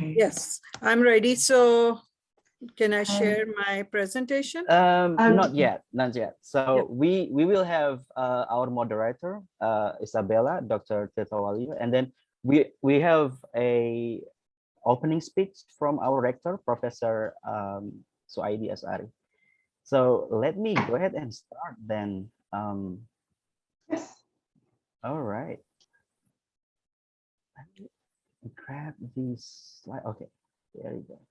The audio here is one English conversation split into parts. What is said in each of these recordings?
Okay. Yes, I'm ready. So can I share my presentation? Not yet. So Yeah. we will have our moderator, Isabella, Dr. Tirtawalio, and then we have a opening speech from our rector, Professor Suaidi Asari. So let me go ahead and start then. Yes. All right. Let me grab this slide. Okay, there you go.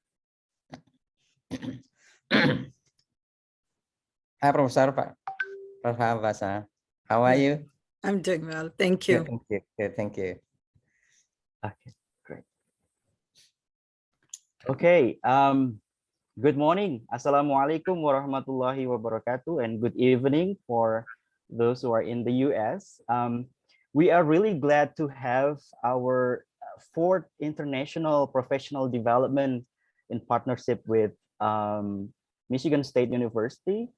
Hi, Professor Farha Abbasi. How are you? I'm doing well. Thank you. Thank you. Good, thank you. Okay, great. Okay. Good morning. Assalamualaikum warahmatullahi wabarakatuh, and good evening for those who are in the US. We are really glad to have our fourth international professional development in partnership with Michigan State University.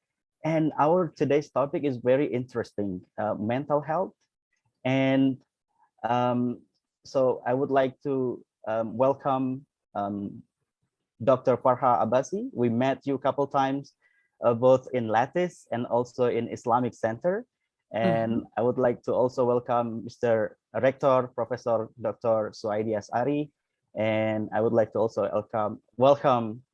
And our today's topic is very interesting, mental health. And so I would like to welcome Dr. Farha Abbasi. We met you a couple times, both in Lattice and also in Islamic Center. And I would like to also welcome Mr. Rector, Professor Dr. Suaidi Asari. And I would like to also welcome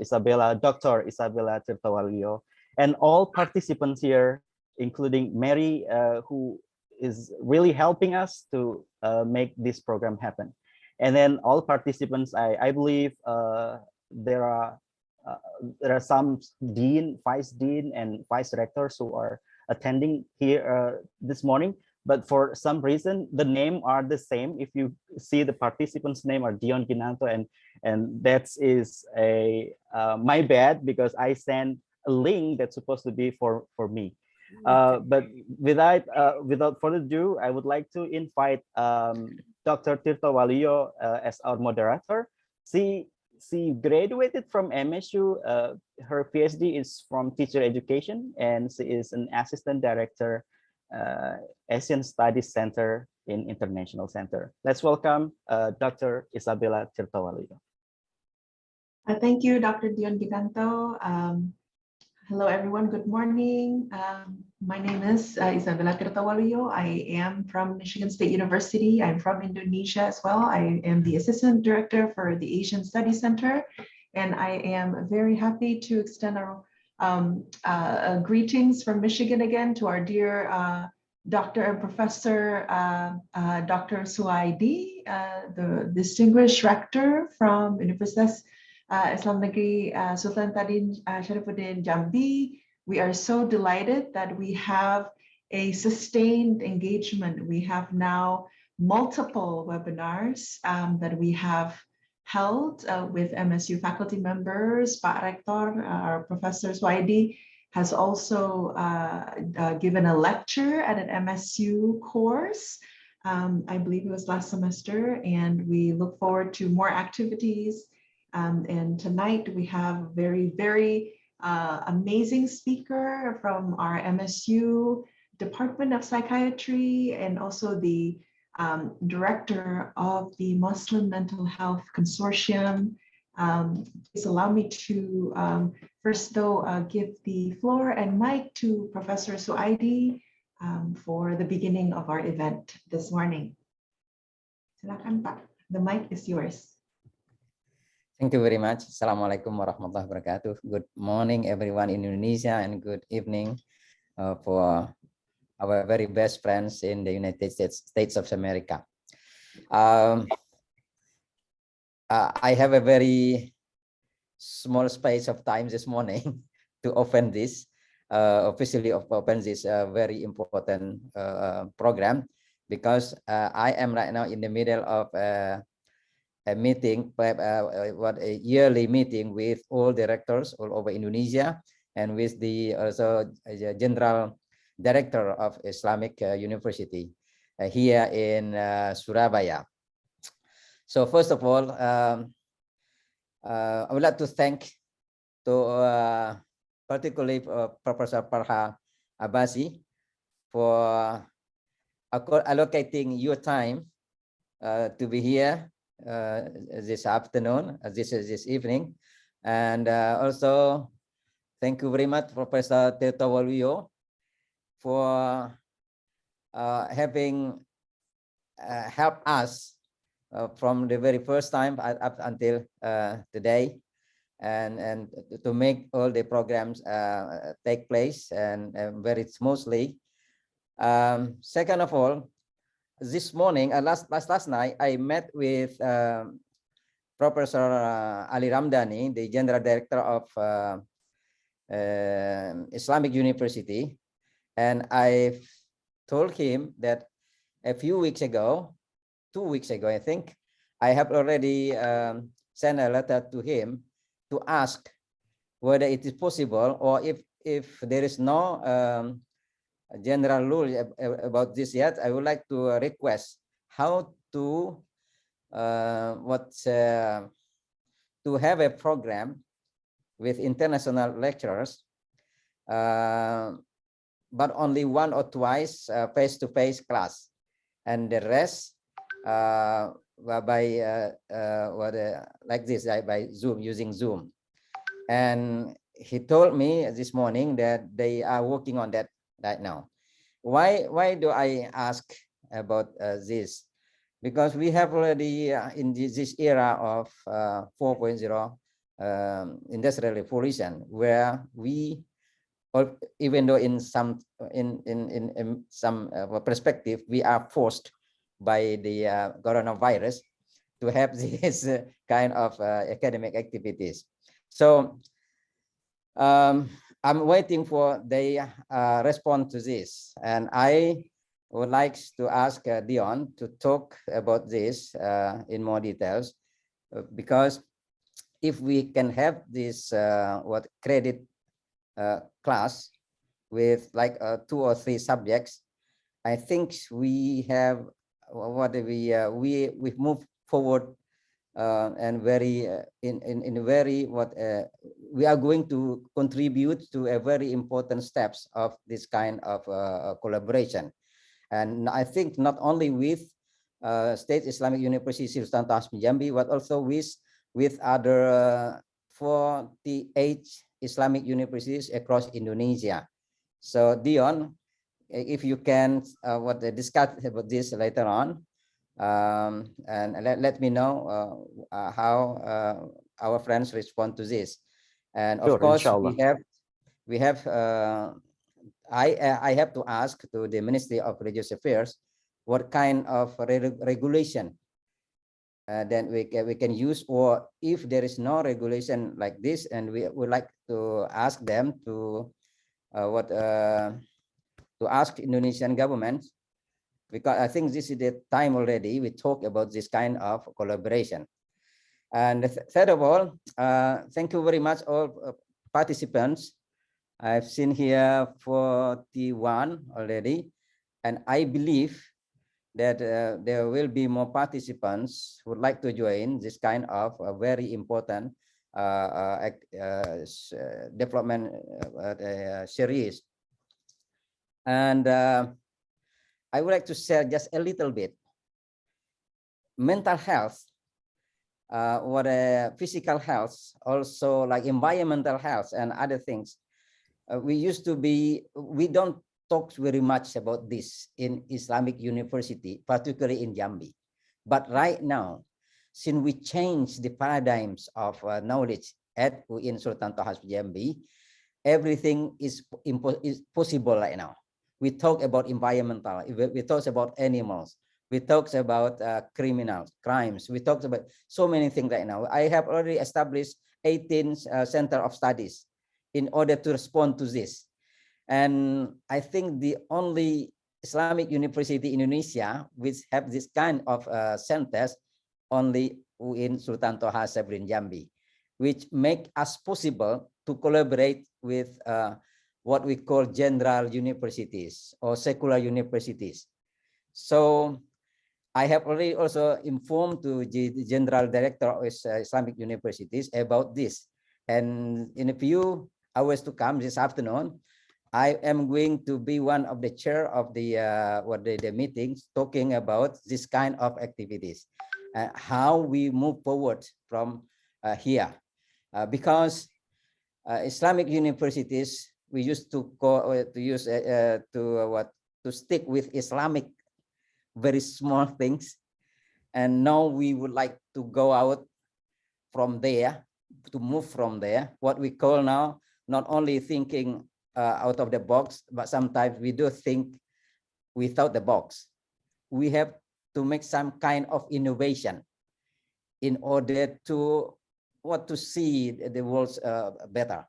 Isabella, Dr. Isabella Tirtawalio, and all participants here, including Mary, who is really helping us to make this program happen. And then all participants, I believe there are some dean, vice dean, and vice rectors who are attending here this morning. But for some reason, the name are the same. If you see the participants' name are Dion Ginanto, and that is a my bad, because I sent a link that's supposed to be for me. But without further ado, I would like to invite Dr. Tirtawalio as our moderator. She graduated from MSU. Her PhD is from teacher education, and she is an assistant director, Asian Studies Center in International Center. Let's welcome Dr. Isabella Tirtawalio. Thank you, Dr. Dion Giganto. Hello, everyone. Good morning. My name is Isabella Tirtawalio. I am from Michigan State University. I'm from Indonesia as well. I am the Assistant Director for the Asian Studies Center, and I am very happy to extend our greetings from Michigan again to our dear Dr. and Professor Dr. Suaidi, the distinguished rector from Universitas Islam Negeri Sultan Tadin Syarifuddin Jambi. We are so delighted that we have a sustained engagement. We have now multiple webinars that we have held with MSU faculty members. Pak Rector, our Professor Suaidi, has also given a lecture at an MSU course. I believe it was last semester, and we look forward to more activities. And tonight we have a very, very amazing speaker from our MSU Department of Psychiatry, and also the director of the Muslim Mental Health Consortium. Please allow me to first, though, give the floor and mic to Professor Suaidi for the beginning of our event this morning. Silakan, Pak. The mic is yours. Thank you very much. Assalamualaikum warahmatullahi wabarakatuh. Good morning, everyone in Indonesia, and good evening for our very best friends in the United States of America. I have a very small space of time this morning to open this, officially open this very important program, because I am right now in the middle of a meeting, a yearly meeting with all directors all over Indonesia, and with the also General Director of Islamic University here in Surabaya. So first of all, I would like to thank particularly Professor Farha Abbasi for allocating your time to be here this afternoon, this evening. And also, thank you very much, Professor Tito Waluyo, for having helped us from the very first time up until today, and to make all the programs take place and very smoothly. Second of all, this morning, last night, I met with Professor Ali Ramdhani, the General Director of Islamic University, and I told him that a few weeks ago, 2 weeks ago, I think, I have already sent a letter to him to ask whether it is possible, or if there is no general rule about this yet, I would like to request how to have a program with international lecturers, but only one or twice face-to-face class, and the rest like this, by Zoom, using Zoom. And he told me this morning that they are working on that right now. Why do I ask about this? Because we have already in this era of 4.0 industrial revolution, where we, even though in some perspective, we are forced by the coronavirus to have this kind of academic activities. So I'm waiting for their response to this, and I would like to ask Dion to talk about this in more details, because if we can have this credit class with like 2 or 3 subjects, I think we have we move forward and very in a very we are going to contribute to a very important steps of this kind of collaboration. And I think not only with State Islamic University Sultan Tohas Jambi, but also with other 48 Islamic universities across Indonesia. So Dion, if you can discuss about this later on, and let me know how our friends respond to this. And of course, inshallah, we have I have to ask to the Ministry of Religious Affairs what kind of regulation then we can use, or if there is no regulation like this, and we would like to ask them to ask Indonesian government, because I think this is the time already we talk about this kind of collaboration. And third of all, thank you very much all participants. I've seen here 41 already, and I believe that there will be more participants who would like to join this kind of very important development series. And I would like to share just a little bit. Mental health, or physical health, also like environmental health and other things. We don't talk very much about this in Islamic University, particularly in Jambi. But right now, since we change the paradigms of knowledge at in Sultan Tohas Jambi, everything is possible right now. We talk about environmental, we talk about animals, we talk about crimes, we talk about so many things right now. I have already established 18 center of studies in order to respond to this. And I think the only Islamic University in Indonesia which have this kind of centers only in Sultan Tohas Jambi, which make us possible to collaborate with what we call general universities or secular universities. So I have already also informed to the General Director of Islamic Universities about this. And in a few hours to come this afternoon, I am going to be one of the chair of the meetings talking about this kind of activities. how we move forward from here, because Islamic universities, we used to to stick with Islamic very small things, and now we would like to go out from there, to move from there, what we call now not only thinking out of the box, but sometimes we do think without the box. We have to make some kind of innovation in order to see the world better.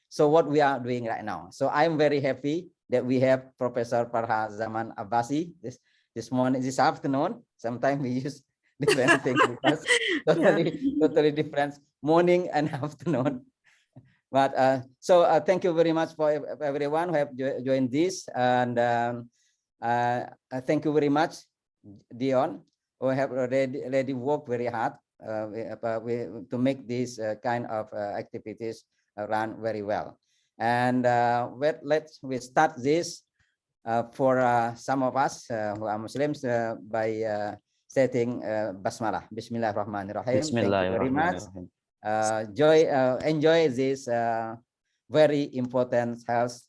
So what we are doing right now. So I'm very happy that we have Professor Farha Abbasi this afternoon. Sometimes we use different things because totally different morning and afternoon. But thank you very much for everyone who have joined this, and thank you very much, Dion, who have already worked very hard to make these kind of activities run very well. And we start this for some of us who are Muslims by setting Basmalah. Bismillahirrahmanirrahim. Thank you very much. Enjoy this very important health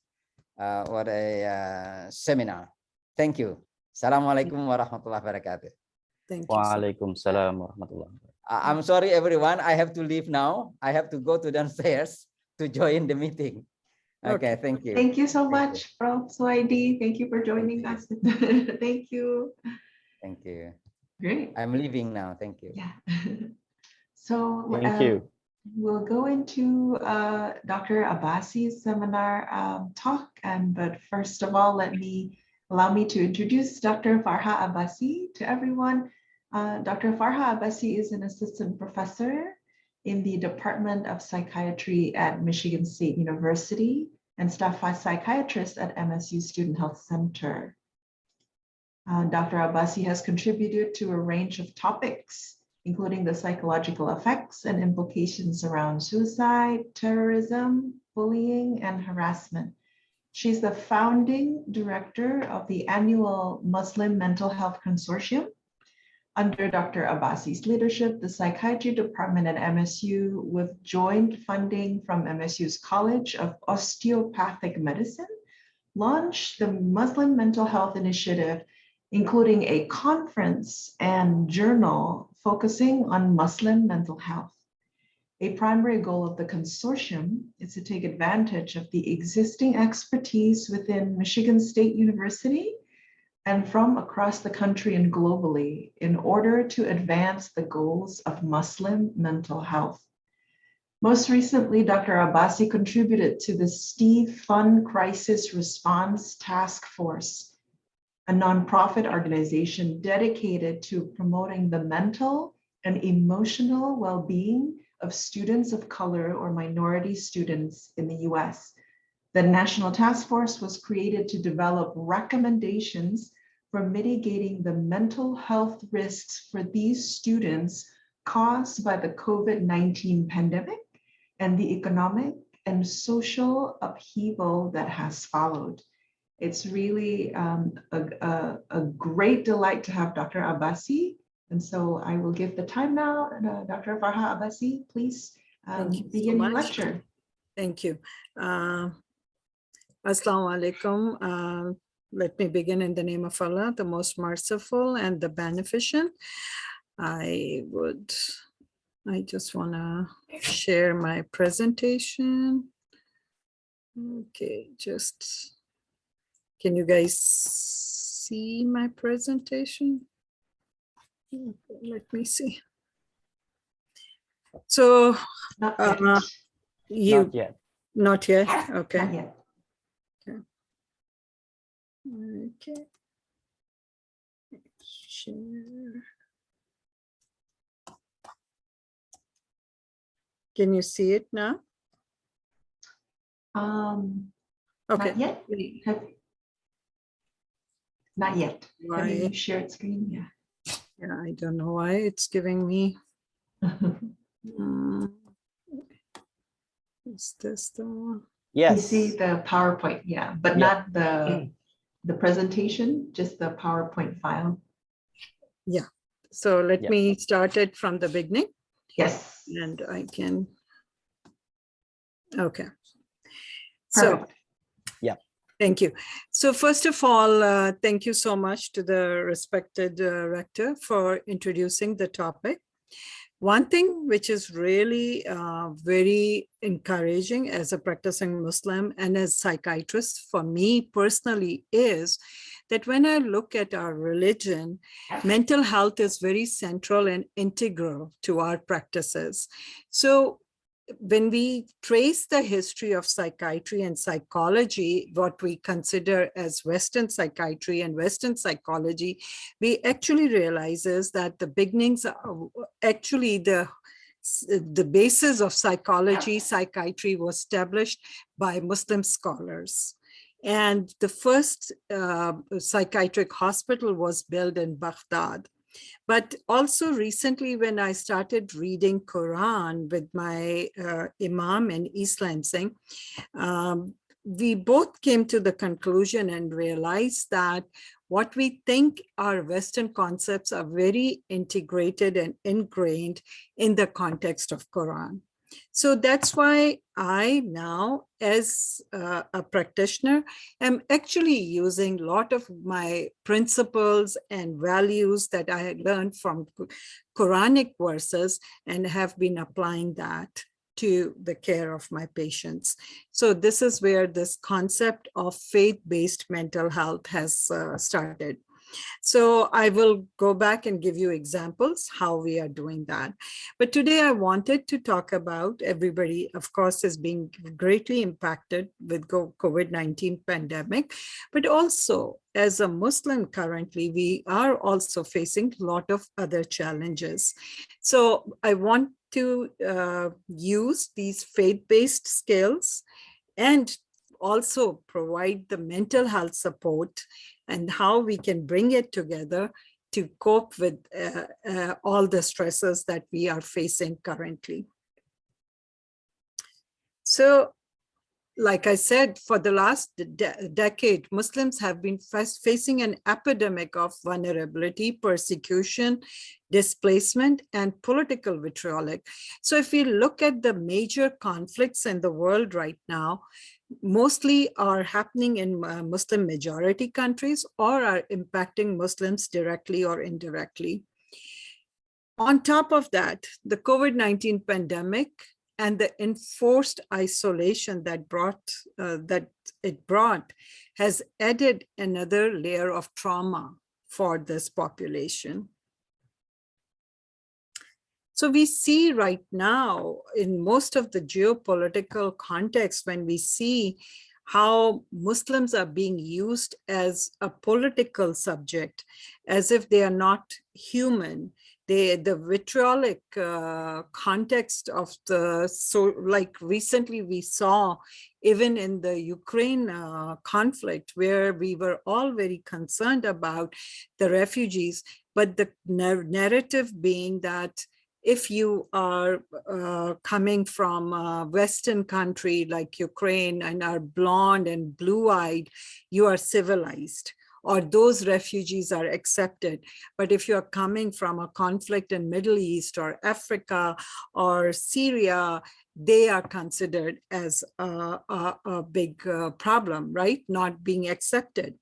seminar. Thank you. Assalamualaikum warahmatullahi wabarakatuh. Thank you. Waalaikumsalam warahmatullahi wabarakatuh. I'm sorry, everyone. I have to leave now. I have to go to downstairs to join the meeting. Okay, thank you. Thank you so much, Prof. Suwaidi. Thank you for joining us. Thank you. Thank you. Great. I'm leaving now. Thank you. Yeah. So Thank you. We'll go into Dr. Abbasi's seminar talk, but first of all, allow me to introduce Dr. Farha Abbasi to everyone. Dr. Farha Abbasi is an assistant professor in the Department of Psychiatry at Michigan State University and staff psychiatrist at MSU Student Health Center. Dr. Abbasi has contributed to a range of topics, including the psychological effects and implications around suicide, terrorism, bullying, and harassment. She's the founding director of the annual Muslim Mental Health Consortium. Under Dr. Abbasi's leadership, the Psychiatry Department at MSU, with joint funding from MSU's College of Osteopathic Medicine, launched the Muslim Mental Health Initiative, including a conference and journal focusing on Muslim mental health. A primary goal of the consortium is to take advantage of the existing expertise within Michigan State University and from across the country and globally in order to advance the goals of Muslim mental health. Most recently, Dr. Abbasi contributed to the Steve Fund Crisis Response Task Force, a nonprofit organization dedicated to promoting the mental and emotional well-being of students of color or minority students in the US. The National Task Force was created to develop recommendations for mitigating the mental health risks for these students caused by the COVID-19 pandemic and the economic and social upheaval that has followed. It's really a great delight to have Dr. Abbasi. And so I will give the time now. Dr. Farha Abbasi, please begin your lecture. Thank you. Assalamu alaikum. Let me begin in the name of Allah, the most merciful and the beneficent. I just want to share my presentation. Okay, can you guys see my presentation? Okay, let me see. So, Not yet. Not yet. Okay. Not yet. Okay. Share. Can you see it now? Okay. Not yet. Not yet. Why? Have you shared screen? Yeah. Yeah, I don't know why it's giving me. Is this the one? Yes. You see the PowerPoint, yeah, but not the presentation, just the PowerPoint file. Yeah, So let Yeah. me start it from the beginning, Yes. and I can, okay. So, Perfect. thank you. So first of all, thank you so much to the respected rector for introducing the topic. One thing which is really very encouraging as a practicing Muslim and as psychiatrist for me personally is that when I look at our religion, mental health is very central and integral to our practices. So when we trace the history of psychiatry and psychology, what we consider as Western psychiatry and Western psychology, we actually realizes that the beginnings are actually the basis of psychiatry was established by Muslim scholars. And the first psychiatric hospital was built in Baghdad. But also recently, when I started reading Quran with my Imam in East Lansing, we both came to the conclusion and realized that what we think are Western concepts are very integrated and ingrained in the context of Quran. So that's why I now, as a practitioner, am actually using a lot of my principles and values that I had learned from Quranic verses and have been applying that to the care of my patients. So this is where this concept of faith-based mental health has started. So I will go back and give you examples how we are doing that. But today I wanted to talk about everybody, of course, is being greatly impacted with COVID-19 pandemic, but also as a Muslim currently, we are also facing a lot of other challenges. So I want to use these faith-based skills and also provide the mental health support and how we can bring it together to cope with all the stresses that we are facing currently. So, like I said, for the last decade, Muslims have been facing an epidemic of vulnerability, persecution, displacement, and political vitriolic. So if we look at the major conflicts in the world right now, mostly are happening in Muslim majority countries or are impacting Muslims directly or indirectly. On top of that, the COVID-19 pandemic and the enforced isolation that it brought has added another layer of trauma for this population. So we see right now in most of the geopolitical context, when we see how Muslims are being used as a political subject, as if they are not human, the vitriolic context of so like recently we saw even in the Ukraine conflict, where we were all very concerned about the refugees, but the narrative being that if you are coming from a Western country like Ukraine and are blonde and blue-eyed, you are civilized, or those refugees are accepted. But if you're coming from a conflict in Middle East or Africa or Syria, they are considered as a big problem, right? Not being accepted.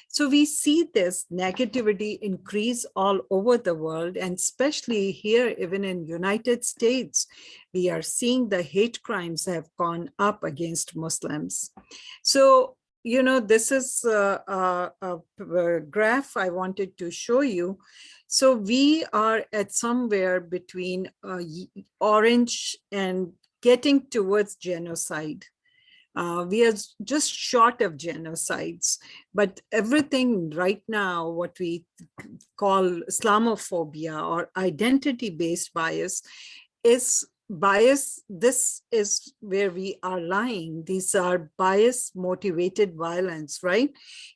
So we see this negativity increase all over the world, and especially here, even in United States, we are seeing the hate crimes have gone up against Muslims. So, you know, this is a graph I wanted to show you. So we are at somewhere between orange and getting towards genocide. We are just short of genocides, but everything right now, what we call Islamophobia or identity-based bias is bias. This is where we are lying. These are bias-motivated violence, right?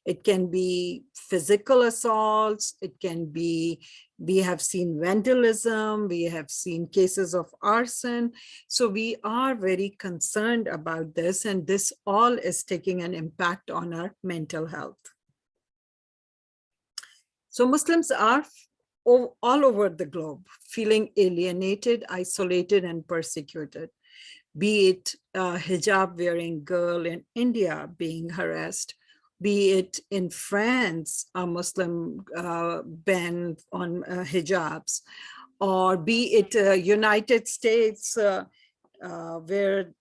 It can be physical assaults. It can be, we have seen vandalism. We have seen cases of arson. So we are very concerned about this, and this all is taking an impact on our mental health. So Muslims are all over the globe, feeling alienated, isolated, and persecuted. Be it a hijab-wearing girl in India being harassed, be it in France, a Muslim ban on hijabs, or be it United States, where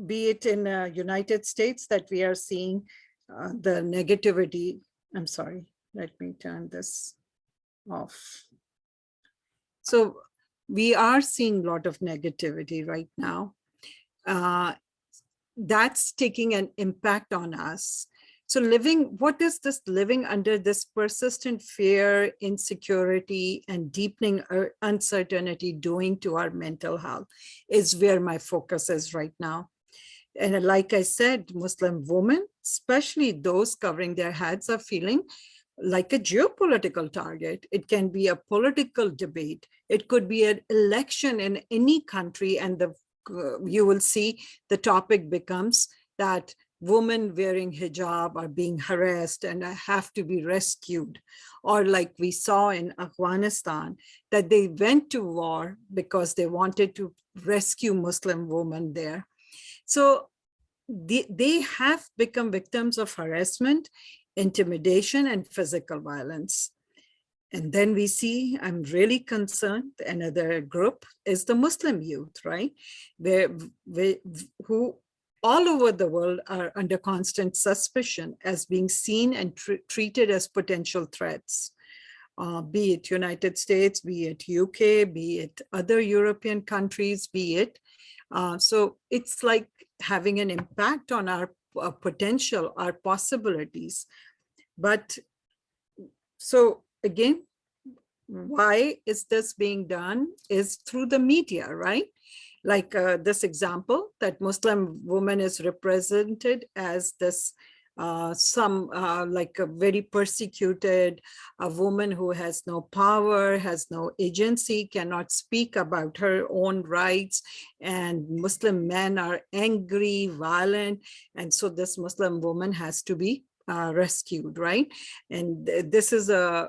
be it in United States that we are seeing the negativity. I'm sorry, let me turn this off. So we are seeing a lot of negativity right now. That's taking an impact on us. So what is this living under this persistent fear, insecurity, and deepening uncertainty doing to our mental health is where my focus is right now. And like I said, Muslim women, especially those covering their heads, are feeling like a geopolitical target. It can be a political debate. It could be an election in any country, and you will see the topic becomes that women wearing hijab are being harassed and have to be rescued. Or like we saw in Afghanistan, that they went to war because they wanted to rescue Muslim women there. So they have become victims of harassment, intimidation, and physical violence. And then we see, I'm really concerned, another group is the Muslim youth, right? Who all over the world are under constant suspicion as being seen and treated as potential threats. Be it United States, be it UK, be it other European countries, be it. So it's like having an impact on our potential, our possibilities. But so again, why is this being done is through the media, right? Like this example that Muslim woman is represented as this like a very persecuted, a woman who has no power, has no agency, cannot speak about her own rights, and Muslim men are angry, violent, and so this Muslim woman has to be rescued, right? And this is a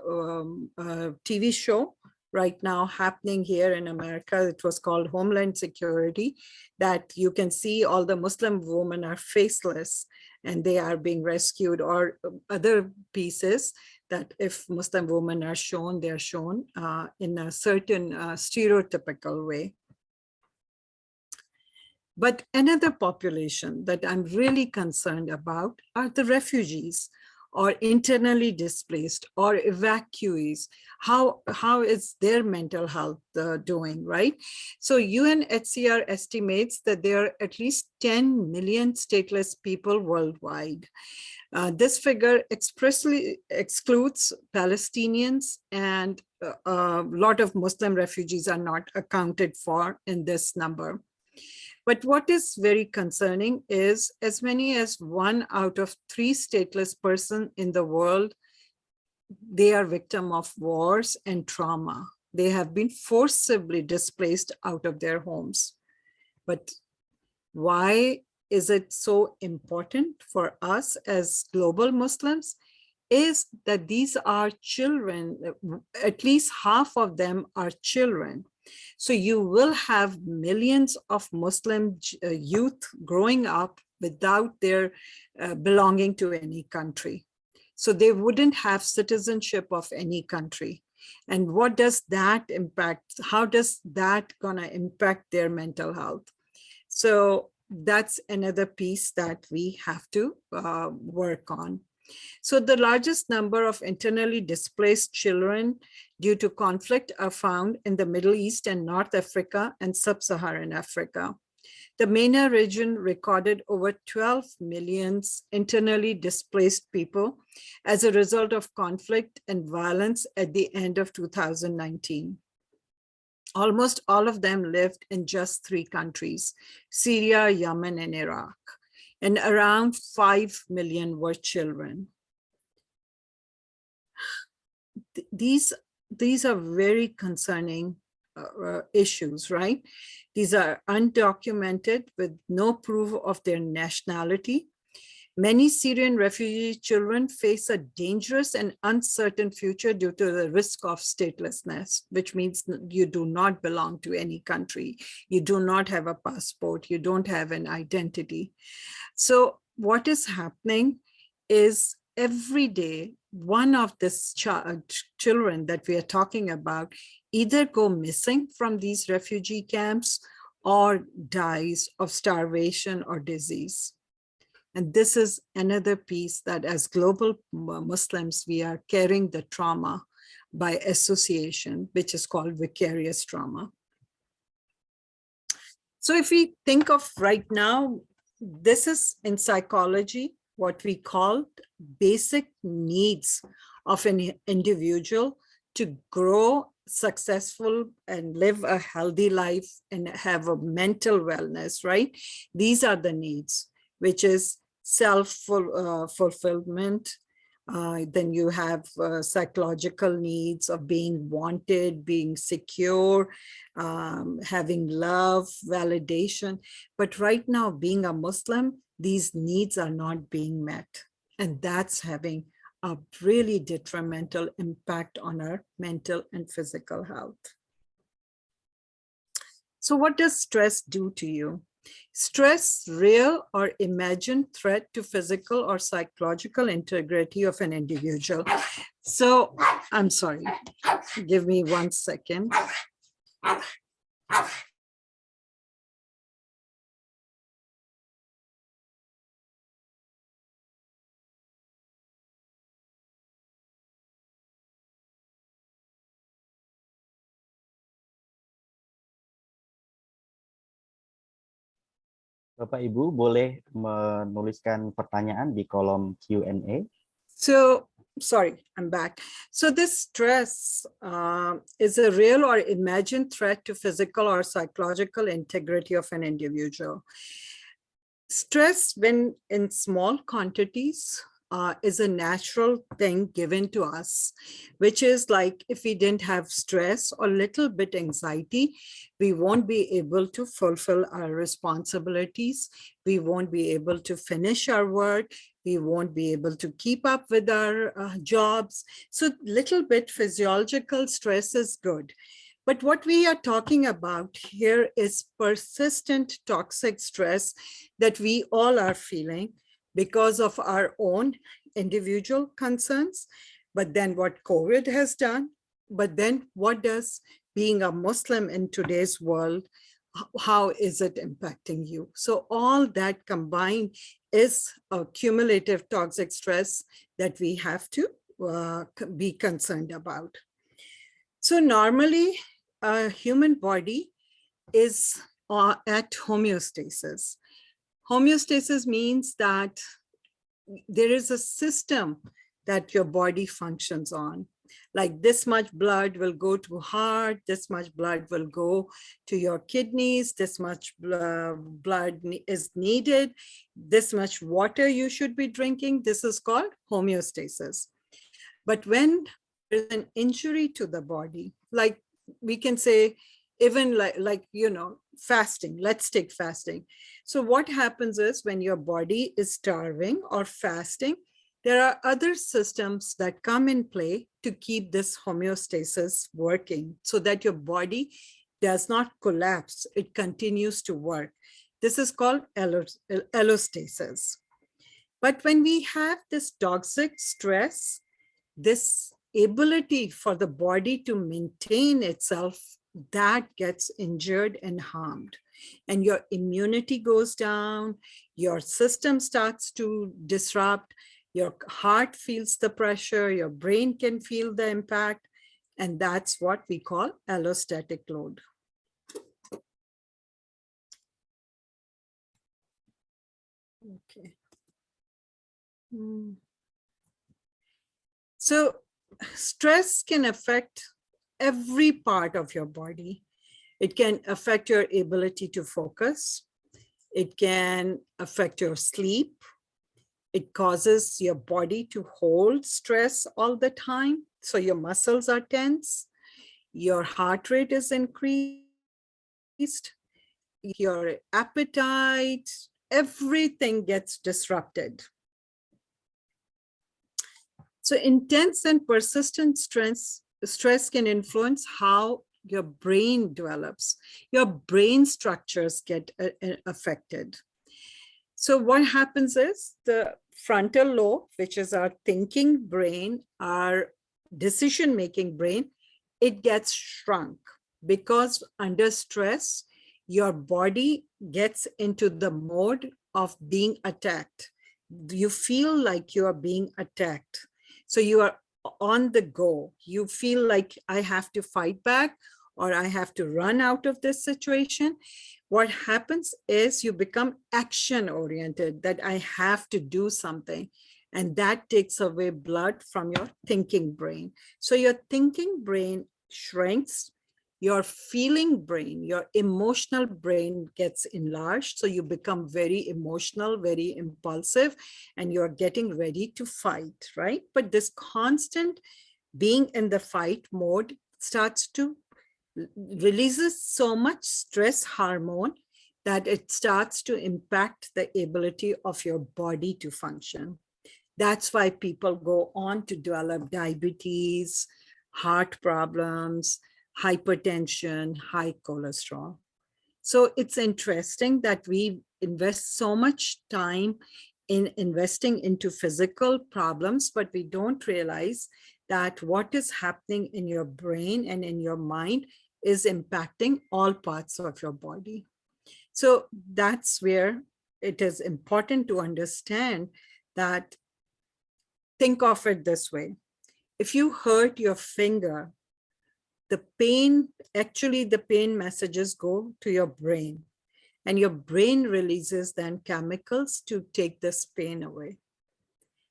TV show right now happening here in America. It was called Homeland Security, that you can see all the Muslim women are faceless and they are being rescued, or other pieces that if Muslim women are shown, they're shown in a certain stereotypical way. But another population that I'm really concerned about are the refugees or internally displaced or evacuees. How is their mental health doing, right? So UNHCR estimates that there are at least 10 million stateless people worldwide. This figure expressly excludes Palestinians, and a lot of Muslim refugees are not accounted for in this number. But what is very concerning is as many as 1 out of 3 stateless persons in the world, they are victim of wars and trauma. They have been forcibly displaced out of their homes. But why is it so important for us as global Muslims? Is that these are children, at least half of them are children. So you will have millions of Muslim youth growing up without their belonging to any country. So they wouldn't have citizenship of any country. And what does that impact? How does that gonna impact their mental health? So that's another piece that we have to work on. So the largest number of internally displaced children due to conflict are found in the Middle East and North Africa and Sub-Saharan Africa. The MENA region recorded over 12 million internally displaced people as a result of conflict and violence at the end of 2019. Almost all of them lived in just 3 countries, Syria, Yemen, and Iraq. And around 5 million were children. These are very concerning issues, right? These are undocumented with no proof of their nationality. Many Syrian refugee children face a dangerous and uncertain future due to the risk of statelessness, which means you do not belong to any country. You do not have a passport. You don't have an identity. So what is happening is every day, one of these children that we are talking about either go missing from these refugee camps or dies of starvation or disease. And this is another piece that as global Muslims, we are carrying the trauma by association, which is called vicarious trauma. So if we think of right now, this is in psychology, what we call basic needs of an individual to grow successful and live a healthy life and have a mental wellness, right? These are the needs, which is self-fulfillment. Then you have psychological needs of being wanted, being secure, having love, validation. But right now, being a Muslim, these needs are not being met. And that's having a really detrimental impact on our mental and physical health. So what does stress do to you? Stress, real or imagined threat to physical or psychological integrity of an individual. So I'm sorry, give me 1 second. Bapak Ibu boleh menuliskan pertanyaan di kolom Q&A. So, sorry, I'm back. So this stress is a real or imagined threat to physical or psychological integrity of an individual. Stress, when in small quantities, is a natural thing given to us, which is like if we didn't have stress or little bit anxiety, we won't be able to fulfill our responsibilities. We won't be able to finish our work. We won't be able to keep up with our jobs. So little bit physiological stress is good. But what we are talking about here is persistent toxic stress that we all are feeling because of our own individual concerns, but then what COVID has done, but then what does being a Muslim in today's world, how is it impacting you? So all that combined is a cumulative toxic stress that we have to be concerned about. So normally a human body is at homeostasis. Homeostasis means that there is a system that your body functions on. Like this much blood will go to heart, this much blood will go to your kidneys, this much blood is needed, this much water you should be drinking. This is called homeostasis. But when there's an injury to the body, like we can say, even like you know, fasting, let's take fasting. So what happens is when your body is starving or fasting, there are other systems that come in play to keep this homeostasis working so that your body does not collapse. It continues to work. This is called allostasis. But when we have this toxic stress, this ability for the body to maintain itself, that gets injured and harmed. And your immunity goes down, your system starts to disrupt, your heart feels the pressure, your brain can feel the impact, and that's what we call allostatic load. Okay. So stress can affect every part of your body. It can affect your ability to focus. It can affect your sleep. It causes your body to hold stress all the time. So your muscles are tense. Your heart rate is increased. Your appetite, everything gets disrupted. So intense and persistent stress can influence how your brain develops. Your brain structures get affected. So what happens is the frontal lobe, which is our thinking brain, our decision-making brain, it gets shrunk because under stress, your body gets into the mode of being attacked. You feel like you are being attacked. So you are on the go. You feel like I have to fight back or I have to run out of this situation. What happens is you become action oriented, that I have to do something. And that takes away blood from your thinking brain. So your thinking brain shrinks, your feeling brain, your emotional brain gets enlarged. So you become very emotional, very impulsive, and you're getting ready to fight, right? But this constant being in the fight mode starts to releases so much stress hormone that it starts to impact the ability of your body to function. That's why people go on to develop diabetes, heart problems, hypertension, high cholesterol. So it's interesting that we invest so much time in investing into physical problems, but we don't realize that what is happening in your brain and in your mind is impacting all parts of your body. So that's where it is important to understand that, think of it this way. If you hurt your finger, the pain messages go to your brain, and your brain releases then chemicals to take this pain away.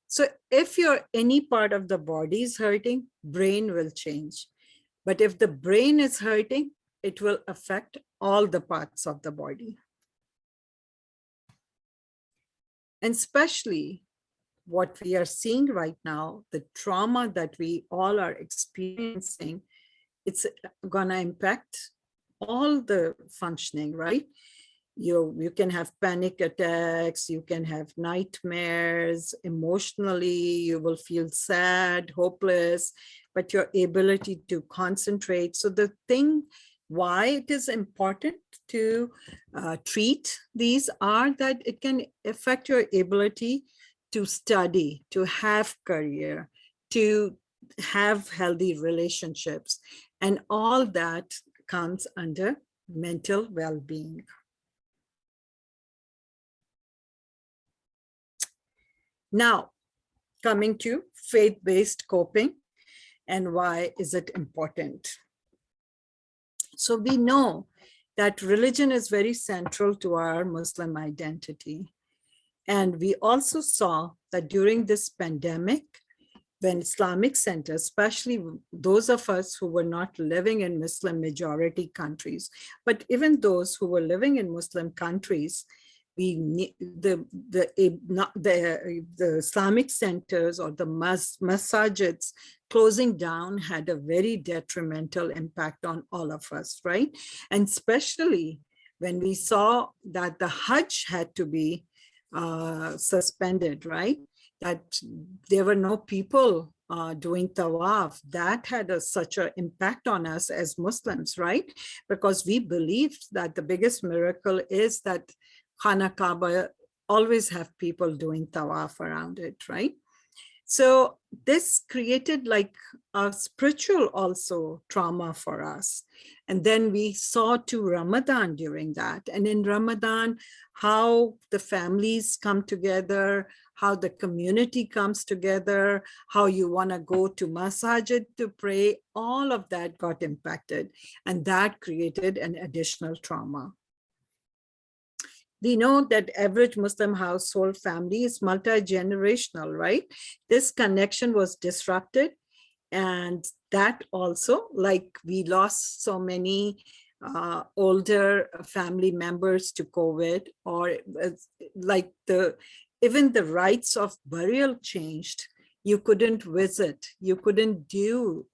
So if any part of the body is hurting, brain will change. But if the brain is hurting, it will affect all the parts of the body. And especially what we are seeing right now, the trauma that we all are experiencing, it's gonna impact all the functioning, right? You can have panic attacks, you can have nightmares, emotionally, you will feel sad, hopeless, but your ability to concentrate. So the thing why it is important to treat these are that it can affect your ability to study, to have career, to have healthy relationships, and all that comes under mental well-being. Now, coming to faith-based coping and why is it important? So we know that religion is very central to our Muslim identity. And we also saw that during this pandemic, when Islamic centers, especially those of us who were not living in Muslim majority countries, but even those who were living in Muslim countries, the Islamic centers or the masajids closing down had a very detrimental impact on all of us, right? And especially when we saw that the Hajj had to be suspended, right? That there were no people doing tawaf. That had such an impact on us as Muslims, right? Because we believed that the biggest miracle is that Khana Kaaba always have people doing tawaf around it, right? So this created like a spiritual also trauma for us. And then we saw to Ramadan during that. And in Ramadan, how the families come together, how the community comes together, how you want to go to masajid to pray, all of that got impacted. And that created an additional trauma. We know that average Muslim household family is multi-generational, right? This connection was disrupted, and that also, like we lost so many older family members to COVID, or like even the rites of burial changed. You couldn't visit, you couldn't do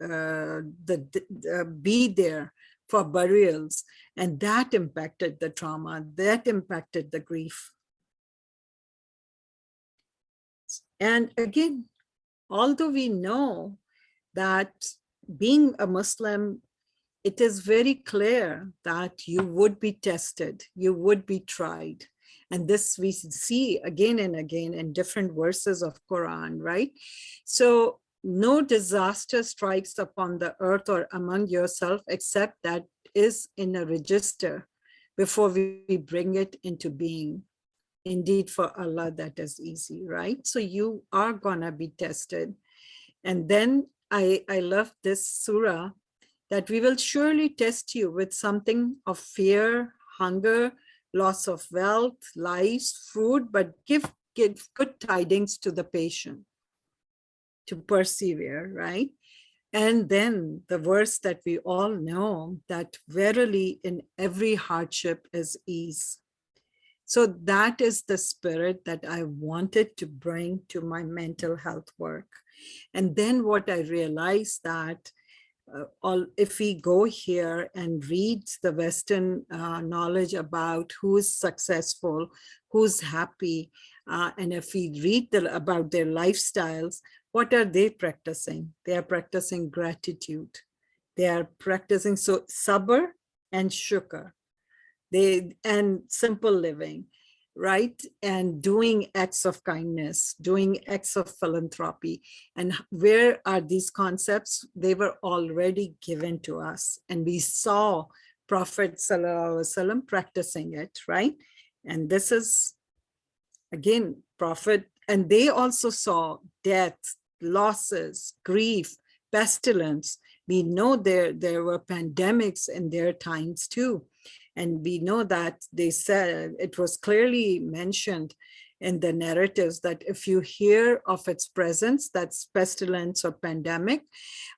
be there for burials, and that impacted the trauma, that impacted the grief. And again, although we know that being a Muslim, it is very clear that you would be tested, you would be tried. And this we see again and again in different verses of Quran, right? So no disaster strikes upon the earth or among yourself except that is in a register before we bring it into being. Indeed, for Allah, that is easy, right? So you are gonna be tested. And then I love this surah, that we will surely test you with something of fear, hunger, loss of wealth, lives, food, but give good tidings to the patient to persevere, right? And then the verse that we all know, that verily in every hardship is ease. So that is the spirit that I wanted to bring to my mental health work. And then what I realized that if we go here and read the Western knowledge about who's successful, who's happy, and if we read about their lifestyles, what are they practicing? They are practicing gratitude. They are practicing sabr and shukr. And simple living, right? And doing acts of kindness, doing acts of philanthropy. And where are these concepts? They were already given to us. And we saw Prophet ﷺ practicing it, right? And this is, again, Prophet, and they also saw death, losses, grief, pestilence. We know there were pandemics in their times too. And we know that they said, it was clearly mentioned in the narratives that if you hear of its presence, that's pestilence or pandemic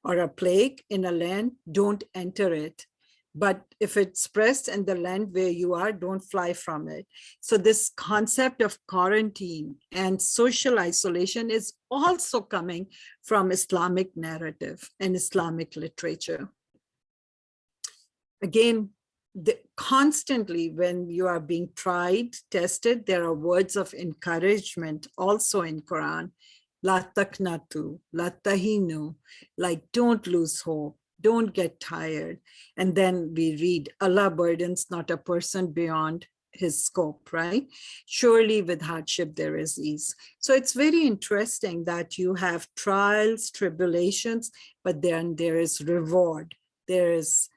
or a plague in a land, don't enter it. But if it's present in the land where you are, don't fly from it. So this concept of quarantine and social isolation is also coming from Islamic narrative and Islamic literature. Again, constantly when you are being tried, tested, there are words of encouragement also in Quran. La taqnatu, la tahinu, like don't lose hope, don't get tired. And then we read, Allah burdens not a person beyond his scope, right? Surely with hardship there is ease. So it's very interesting that you have trials, tribulations, but then there is reward. There is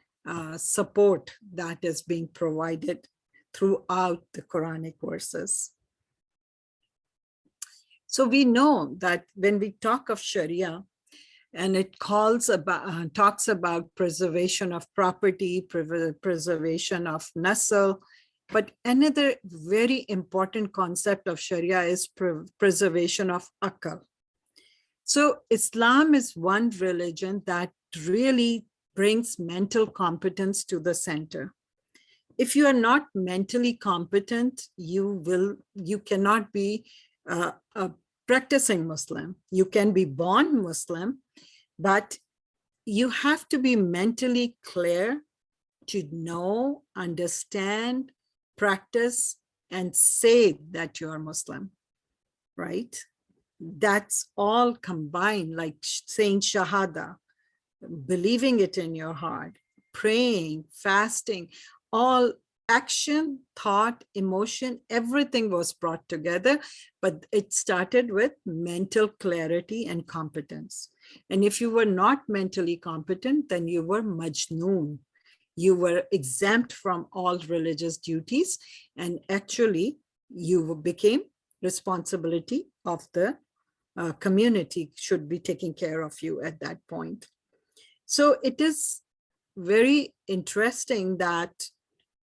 support that is being provided throughout the Quranic verses. So we know that when we talk of Sharia, and it talks about preservation of property, preservation of nasl, but another very important concept of Sharia is preservation of akal. So Islam is one religion that really brings mental competence to the center. If you are not mentally competent, you cannot be a practicing Muslim. You can be born Muslim, but you have to be mentally clear to know, understand, practice, and say that you are Muslim, right? That's all combined, like saying Shahada, believing it in your heart, praying, fasting, all action, thought, emotion, everything was brought together, but it started with mental clarity and competence. And if you were not mentally competent, then you were majnoon. You were exempt from all religious duties, and actually you became responsibility of the community should be taking care of you at that point. So it is very interesting that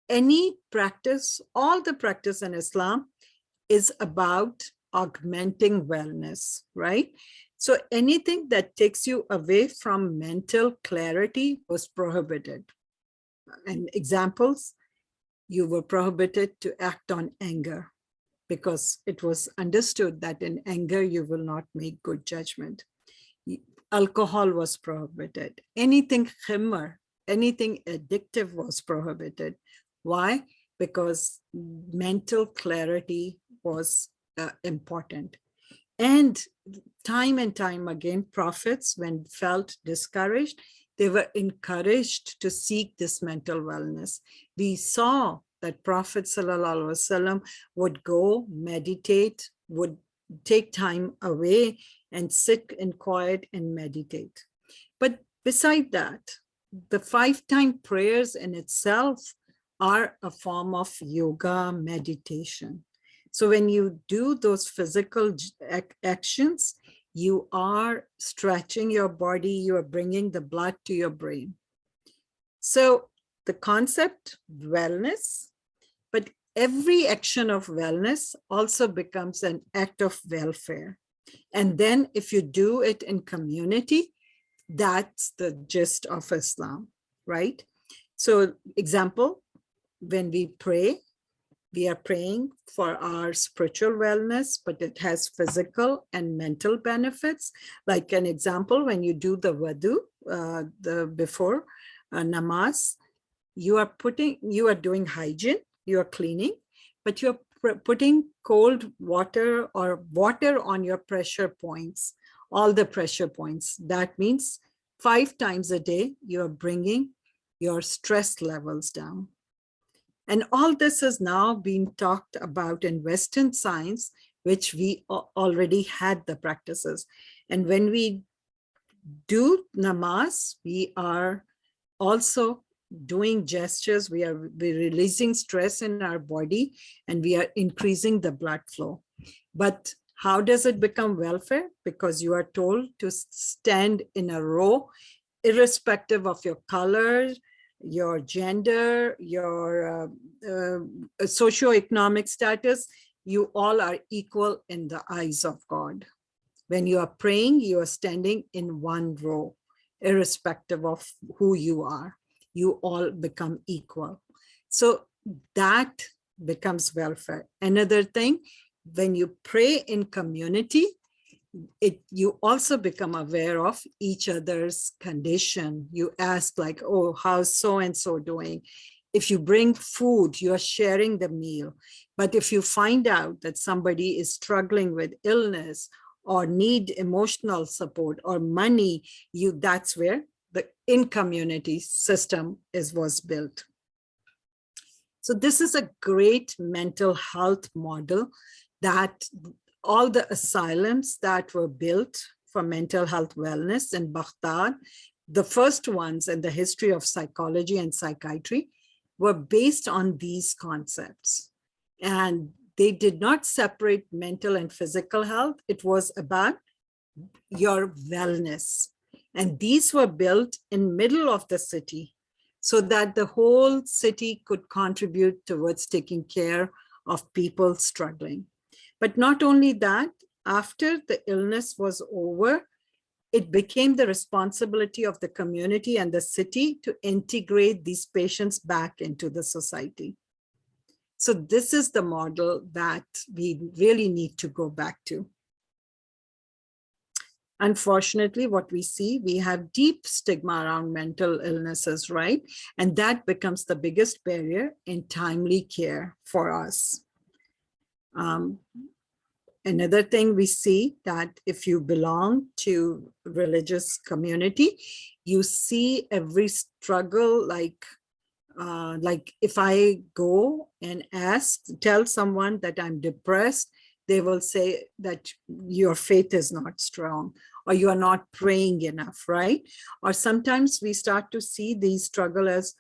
any practice, all the practice in Islam is about augmenting wellness, right? So anything that takes you away from mental clarity was prohibited. And examples, you were prohibited to act on anger because it was understood that in anger you will not make good judgment. Alcohol was prohibited. Anything khimr, anything addictive was prohibited. Why? Because mental clarity was important. And time again, prophets, when felt discouraged, they were encouraged to seek this mental wellness. We saw that Prophet ﷺ would go meditate, would take time away and sit in quiet and meditate. But beside that, the 5-time prayers in itself are a form of yoga meditation. So when you do those physical actions, you are stretching your body, you are bringing the blood to your brain. So the concept, wellness, but every action of wellness also becomes an act of welfare. And then if you do it in community, that's the gist of Islam, right? So example, when we pray, we are praying for our spiritual wellness, but it has physical and mental benefits. Like an example, when you do the wudu, before namaz, you are doing hygiene, you are cleaning, but you're putting cold water or water on your pressure points, all the pressure points. That means 5 times a day, you're bringing your stress levels down. And all this is now being talked about in Western science, which we already had the practices. And when we do namaz, we are also doing gestures, we're releasing stress in our body, and we are increasing the blood flow. But how does it become welfare? Because you are told to stand in a row, irrespective of your color, your gender, your socioeconomic status, you all are equal in the eyes of God. When you are praying, you are standing in one row, irrespective of who you are. You all become equal. So that becomes welfare. Another thing, when you pray in community, you also become aware of each other's condition. You ask like, oh, how's so-and-so doing? If you bring food, you are sharing the meal. But if you find out that somebody is struggling with illness or need emotional support or money, that's where the in-community system was built. So this is a great mental health model that all the asylums that were built for mental health wellness in Baghdad, the first ones in the history of psychology and psychiatry, were based on these concepts. And they did not separate mental and physical health. It was about your wellness. And these were built in middle of the city so that the whole city could contribute towards taking care of people struggling. But not only that, after the illness was over, it became the responsibility of the community and the city to integrate these patients back into the society. So this is the model that we really need to go back to. Unfortunately, what we see, we have deep stigma around mental illnesses, right? And that becomes the biggest barrier in timely care for us. Another thing we see that if you belong to religious community, you see every struggle, like if I go and tell someone that I'm depressed, they will say that your faith is not strong or you are not praying enough, right? Or sometimes we start to see these struggle as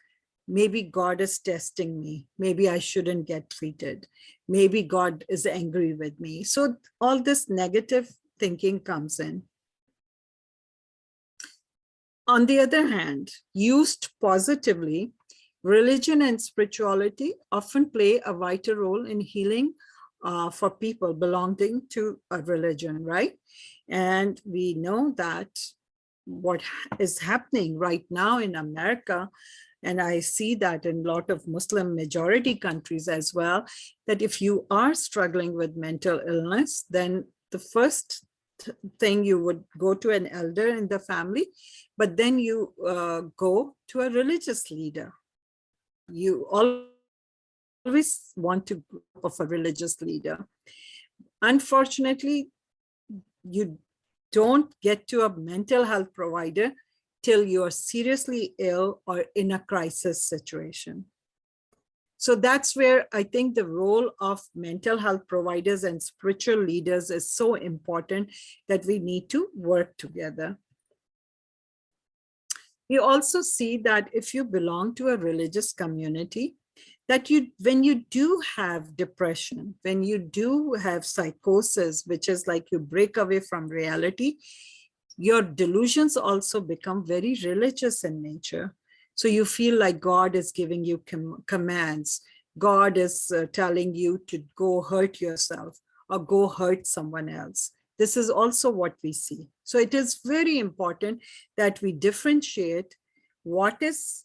maybe God is testing me. Maybe I shouldn't get treated. Maybe God is angry with me. So all this negative thinking comes in. On the other hand, used positively, religion and spirituality often play a vital role in healing for people belonging to a religion, right? And we know that what is happening right now in America, and I see that in a lot of Muslim majority countries as well, that if you are struggling with mental illness, then the first thing you would go to an elder in the family, but then you go to a religious leader. You always want to go of a religious leader. Unfortunately, you don't get to a mental health provider till you are seriously ill or in a crisis situation. So that's where I think the role of mental health providers and spiritual leaders is so important, that we need to work together. We also see that if you belong to a religious community, that when you do have depression, when you do have psychosis, which is like you break away from reality, your delusions also become very religious in nature. So you feel like God is giving you commands. God is telling you to go hurt yourself or go hurt someone else. This is also what we see. So it is very important that we differentiate what is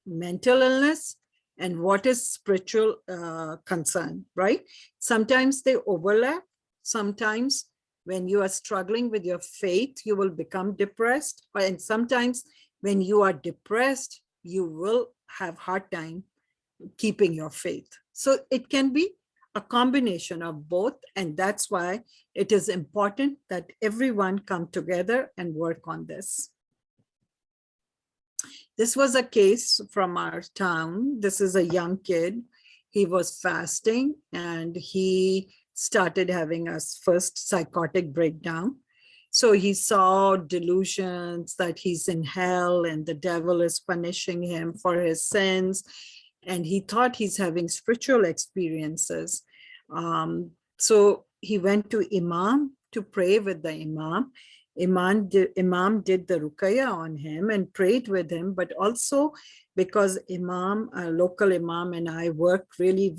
mental illness and what is spiritual concern, right? Sometimes they overlap. Sometimes when you are struggling with your faith, you will become depressed. And sometimes when you are depressed, you will have hard time keeping your faith. So it can be a combination of both. And that's why it is important that everyone come together and work on this. This was a case from our town. This is a young kid. He was fasting and he started having a first psychotic breakdown. So he saw delusions that he's in hell and the devil is punishing him for his sins. And he thought he's having spiritual experiences. So he went to Imam to pray with the Imam. Imam did the ruqyah on him and prayed with him, but also because Imam, a local Imam, and I worked really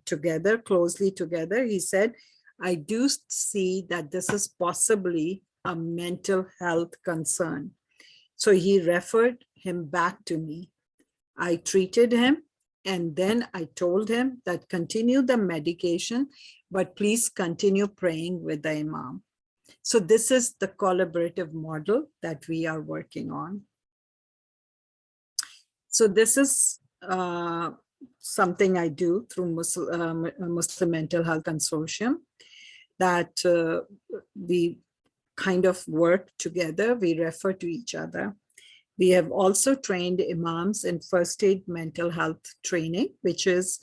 together, closely together, he said, I do see that this is possibly a mental health concern. So he referred him back to me. I treated him, and then I told him that continue the medication, but please continue praying with the Imam. So this is the collaborative model that we are working on. So this is something I do through Muslim Mental Health Consortium, that we kind of work together, we refer to each other. We have also trained imams in first aid mental health training, which is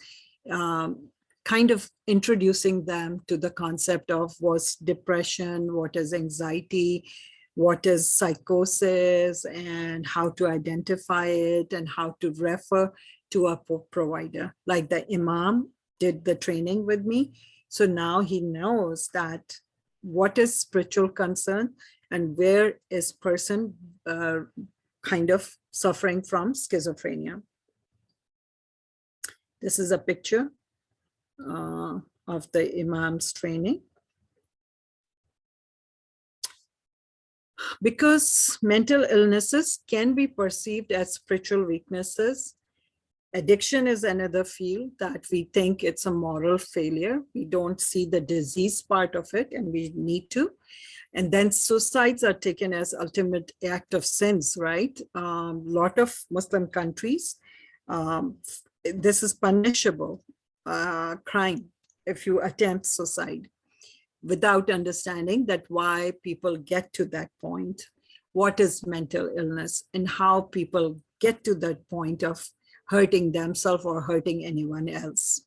kind of introducing them to the concept of what's depression, what is anxiety, what is psychosis, and how to identify it, and how to refer to a provider. Like the imam did the training with me. So now he knows that what is spiritual concern and where is person kind of suffering from schizophrenia. This is a picture of the imam's training. Because mental illnesses can be perceived as spiritual weaknesses, addiction is another field that we think it's a moral failure. We don't see the disease part of it, and we need to. And then suicides are taken as ultimate act of sins, right? Lot of Muslim countries, this is punishable crime if you attempt suicide, without understanding that why people get to that point, what is mental illness, and how people get to that point of hurting themselves or hurting anyone else.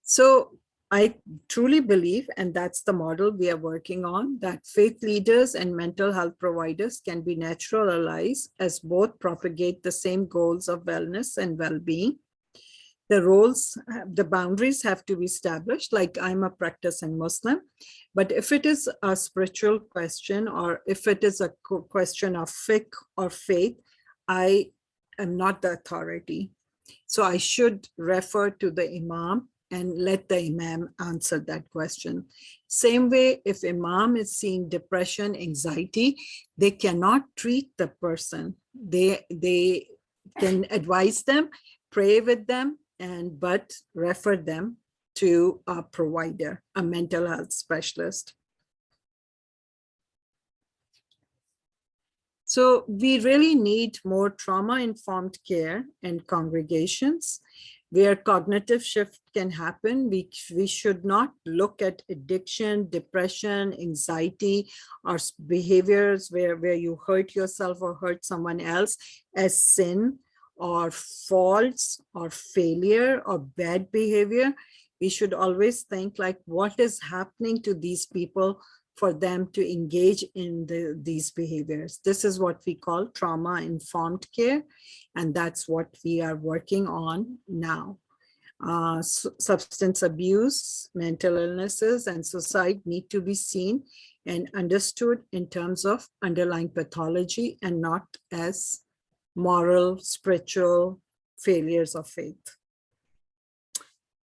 So I truly believe, and that's the model we are working on, that faith leaders and mental health providers can be natural allies as both propagate the same goals of wellness and well-being. The roles, the boundaries have to be established, like I'm a practicing Muslim, but if it is a spiritual question, or if it is a question of fiqh or faith, I am not the authority. So I should refer to the imam and let the imam answer that question. Same way, if imam is seeing depression, anxiety, they cannot treat the person. They can advise them, pray with them, but refer them to a provider, a mental health specialist. So we really need more trauma-informed care in congregations. where cognitive shift can happen. We should not look at addiction, depression, anxiety, or behaviors where you hurt yourself or hurt someone else as sin or faults or failure or bad behavior. We should always think like, what is happening to these people for them to engage in these behaviors. This is what we call trauma-informed care, and that's what we are working on now. Substance abuse, mental illnesses, and suicide need to be seen and understood in terms of underlying pathology and not as moral, spiritual failures of faith.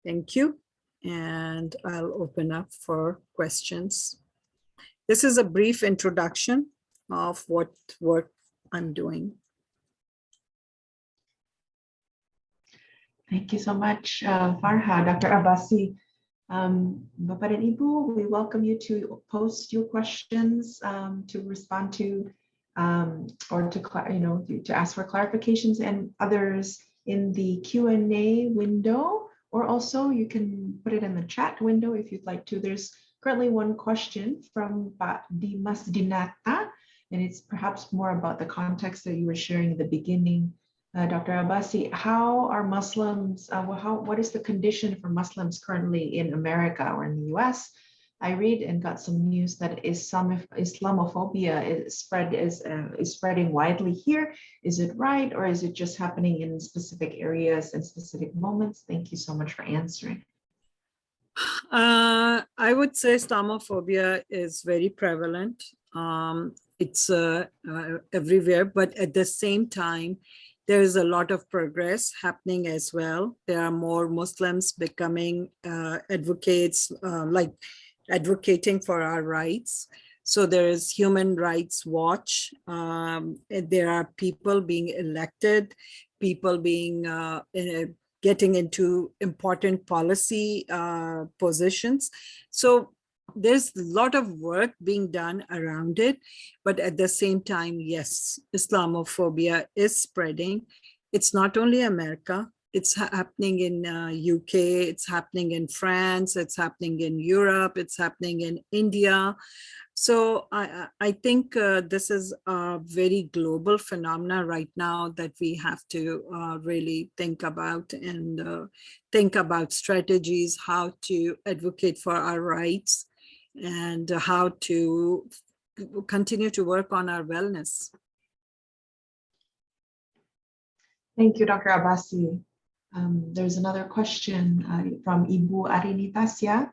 Thank you, and I'll open up for questions. This is a brief introduction of what work I'm doing. Thank you so much, Farha. Dr. Abbasi. Bapak dan Ibu, we welcome you to post your questions to respond to or to ask for clarifications and others in the Q&A window, or also you can put it in the chat window if you'd like to. There's currently one question from Pak Dimas Dinata, and it's perhaps more about the context that you were sharing at the beginning. Dr. Abbasi, how are Muslims, what is the condition for Muslims currently in America or in the US? I read and got some news that Islamophobia is spreading widely here. Is it right, or is it just happening in specific areas and specific moments? Thank you so much for answering. I would say Islamophobia is very prevalent. It's everywhere, but at the same time, there is a lot of progress happening as well. There are more Muslims becoming advocates, like advocating for our rights. So there is Human Rights Watch. There are people being elected, people being getting into important policy positions. So there's a lot of work being done around it, but at the same time, yes, Islamophobia is spreading. It's not only America, it's happening in UK, it's happening in France, it's happening in Europe, it's happening in India. So I think this is a very global phenomena right now that we have to really think about, and think about strategies, how to advocate for our rights and how to continue to work on our wellness. Thank you, Dr. Abbasi. There's another question from Ibu Arini Tasya.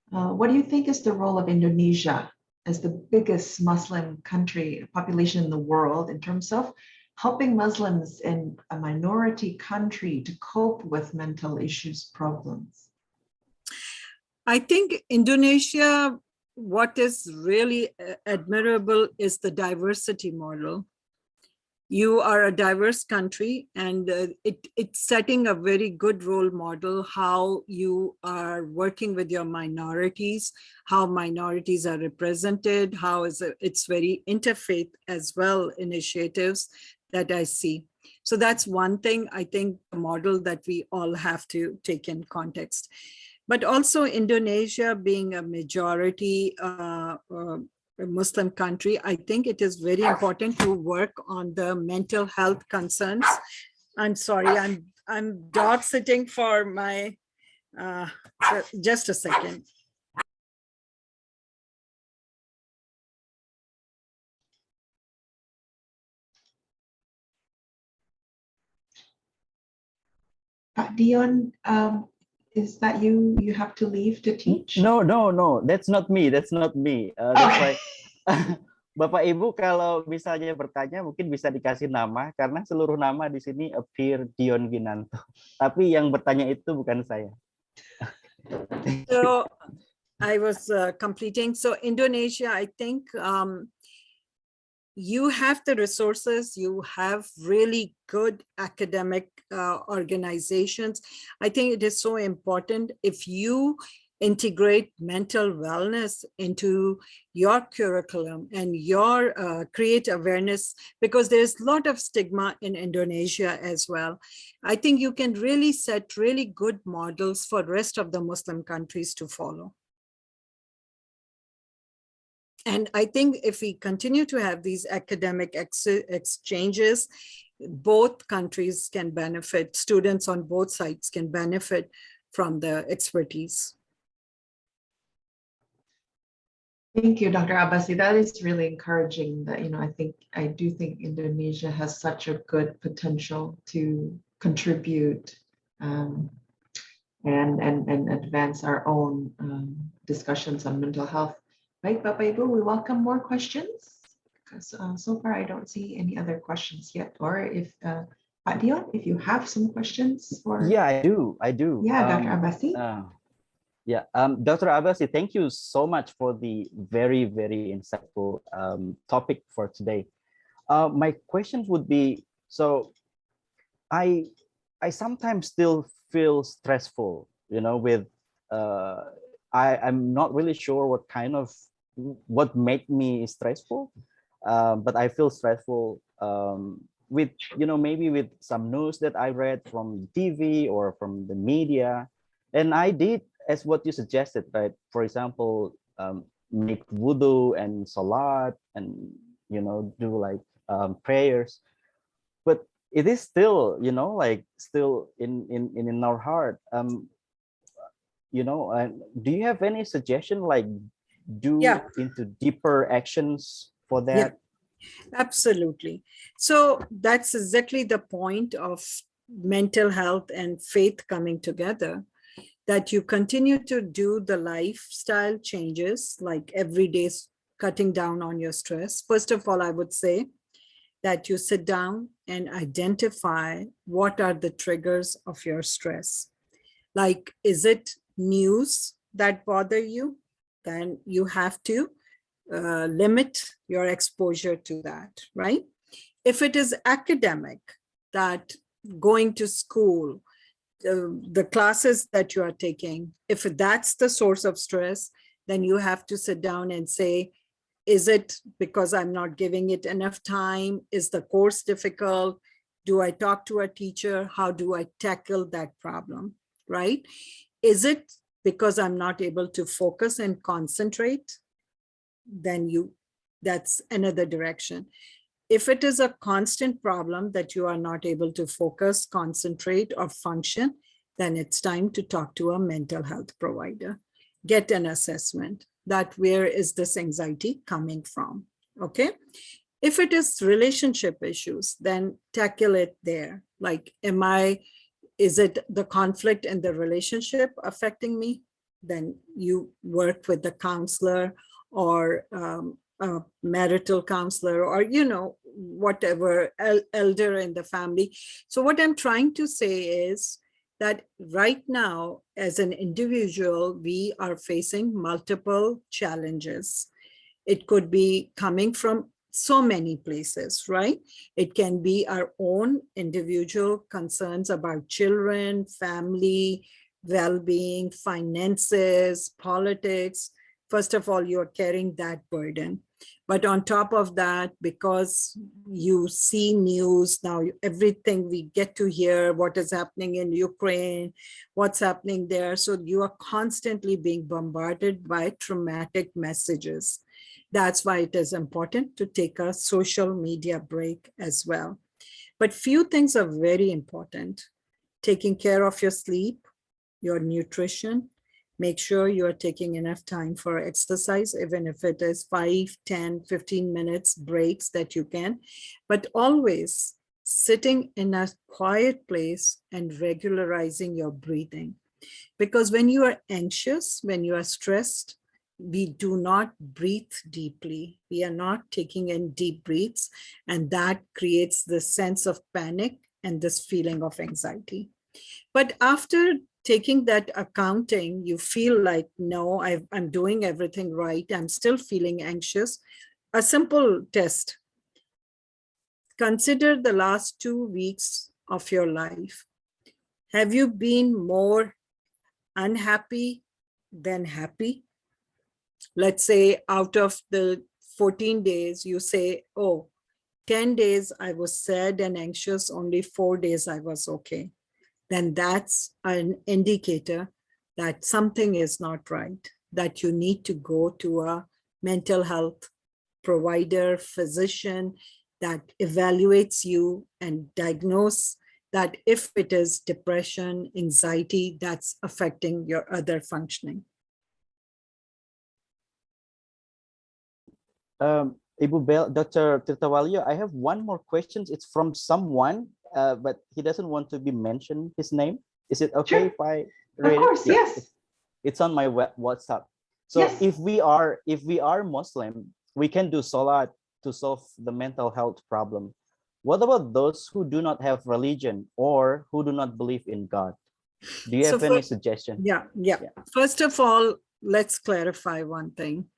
What do you think is the role of Indonesia as the biggest Muslim population in the world in terms of helping Muslims in a minority country to cope with mental issues problems? I think Indonesia, what is really admirable is the diversity model. You are a diverse country, and it's setting a very good role model how you are working with your minorities, how minorities are represented, how it's very interfaith as well initiatives that I see. So that's one thing, I think, the model that we all have to take in context. But also Indonesia being a majority Muslim country, I think it is very important to work on the mental health concerns. I'm sorry, I'm dog sitting for my, just a second. Dion, is that you have to leave to teach? No, that's not me. That's why Bapak Ibu kalau misalnya bertanya mungkin bisa dikasih nama, karena seluruh nama di sini appear Dion Ginanto. Tapi yang bertanya itu bukan saya. So I was completing. So Indonesia, I think you have the resources, you have really good academic organizations. I think it is so important if you integrate mental wellness into your curriculum and your create awareness, because there's a lot of stigma in Indonesia as well. I think you can really set really good models for the rest of the Muslim countries to follow. And I think if we continue to have these academic exchanges, both countries can benefit, students on both sides can benefit from the expertise. Thank you, Dr. Abbasi. That is really encouraging. That, I do think Indonesia has such a good potential to contribute and advance our own discussions on mental health. Right, Bapak Ibu, we welcome more questions, because so far I don't see any other questions yet. Or if Pak Dion, if you have some questions for. Yeah, I do. Yeah, Dr. Abbasi. Yeah, Dr. Abbasi, thank you so much for the very, very insightful topic for today. My question would be, so I sometimes still feel stressful, with I'm not really sure what made me stressful, but I feel stressful with, maybe with some news that I read from TV or from the media, and I did as what you suggested, right? For example, make wudu and salat and, do like prayers, but it is still, still in our heart. Do you have any suggestion, like into deeper actions for that? Yeah, absolutely. So that's exactly the point of mental health and faith coming together, that you continue to do the lifestyle changes, like every day cutting down on your stress. First of all, I would say that you sit down and identify what are the triggers of your stress. Like, is it news that bother you? Then you have to limit your exposure to that, right? If it is academic, that going to school, the classes that you are taking, if that's the source of stress, then you have to sit down and say, is it because I'm not giving it enough time? Is the course difficult? Do I talk to a teacher? How do I tackle that problem, right? Is it because I'm not able to focus and concentrate? Then that's another direction. If it is a constant problem that you are not able to focus, concentrate, or function, then it's time to talk to a mental health provider. Get an assessment that where is this anxiety coming from, okay? If it is relationship issues, then tackle it there. Like, is it the conflict in the relationship affecting me? Then you work with the counselor or a marital counselor, or whatever elder in the family. So what I'm trying to say is that right now, as an individual, we are facing multiple challenges. It could be coming from so many places, right? It can be our own individual concerns about children, family, well-being, finances, politics. First of all, you're carrying that burden. But on top of that, because you see news now, everything we get to hear, what is happening in Ukraine, what's happening there. So you are constantly being bombarded by traumatic messages. That's why it is important to take a social media break as well. But few things are very important. Taking care of your sleep, your nutrition. Make sure you're taking enough time for exercise, even if it is 5, 10, 15 minutes breaks that you can, but always sitting in a quiet place and regularizing your breathing. Because when you are anxious, when you are stressed, we do not breathe deeply. We are not taking in deep breaths, and that creates this sense of panic and this feeling of anxiety. But after taking that accounting, you feel like, no, I'm doing everything right. I'm still feeling anxious. A simple test. Consider the last 2 weeks of your life. Have you been more unhappy, then happy. Let's say out of the 14 days, you say, oh, 10 days I was sad and anxious, only 4 days I was okay. Then that's an indicator that something is not right, that you need to go to a mental health provider, physician that evaluates you and diagnose that if it is depression, anxiety, that's affecting your other functioning. Ibu Bel, Dr. Tirtawalya, I have one more question. It's from someone, but he doesn't want to be mentioned, his name. Is it okay if I read it? Of course, yes. It's on my WhatsApp. So Yes. if we are Muslim, we can do salat to solve the mental health problem. What about those who do not have religion or who do not believe in God? Do you have any suggestion? Yeah. First of all, let's clarify one thing.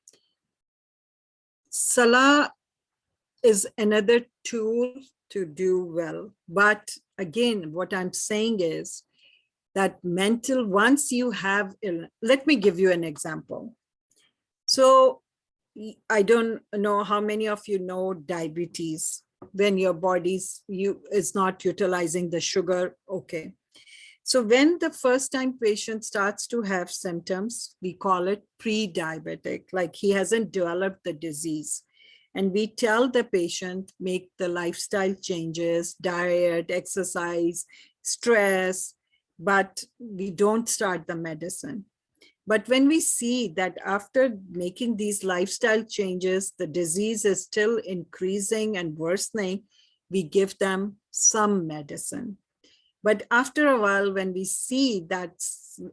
Salah is another tool to do well. But again, what I'm saying is that once you have, let me give you an example. So I don't know how many of you know diabetes, when your body's is not utilizing the sugar. Okay. So when the first time patient starts to have symptoms, we call it pre-diabetic, like he hasn't developed the disease. And we tell the patient, make the lifestyle changes, diet, exercise, stress, but we don't start the medicine. But when we see that after making these lifestyle changes, the disease is still increasing and worsening, we give them some medicine. But after a while, when we see that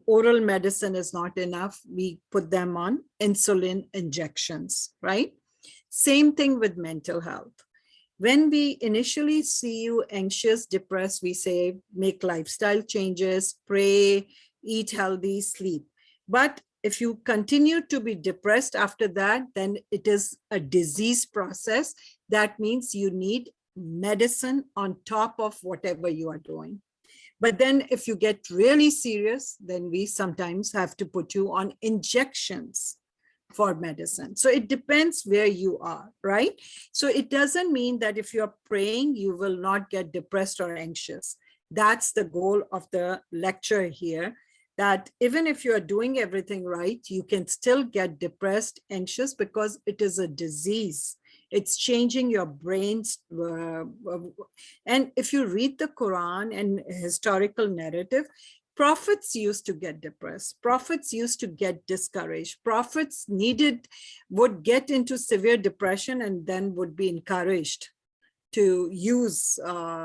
oral medicine is not enough, we put them on insulin injections, right? Same thing with mental health. When we initially see you anxious, depressed, we say, make lifestyle changes, pray, eat healthy, sleep. But if you continue to be depressed after that, then it is a disease process. That means you need medicine on top of whatever you are doing. But then if you get really serious, then we sometimes have to put you on injections for medicine. So it depends where you are, right? So it doesn't mean that if you're praying, you will not get depressed or anxious. That's the goal of the lecture here, that even if you're doing everything right, you can still get depressed, anxious, because it is a disease. It's changing your brain's. And if you read the Quran and historical narrative, prophets used to get depressed. Prophets used to get discouraged. Prophets would get into severe depression and then would be encouraged to use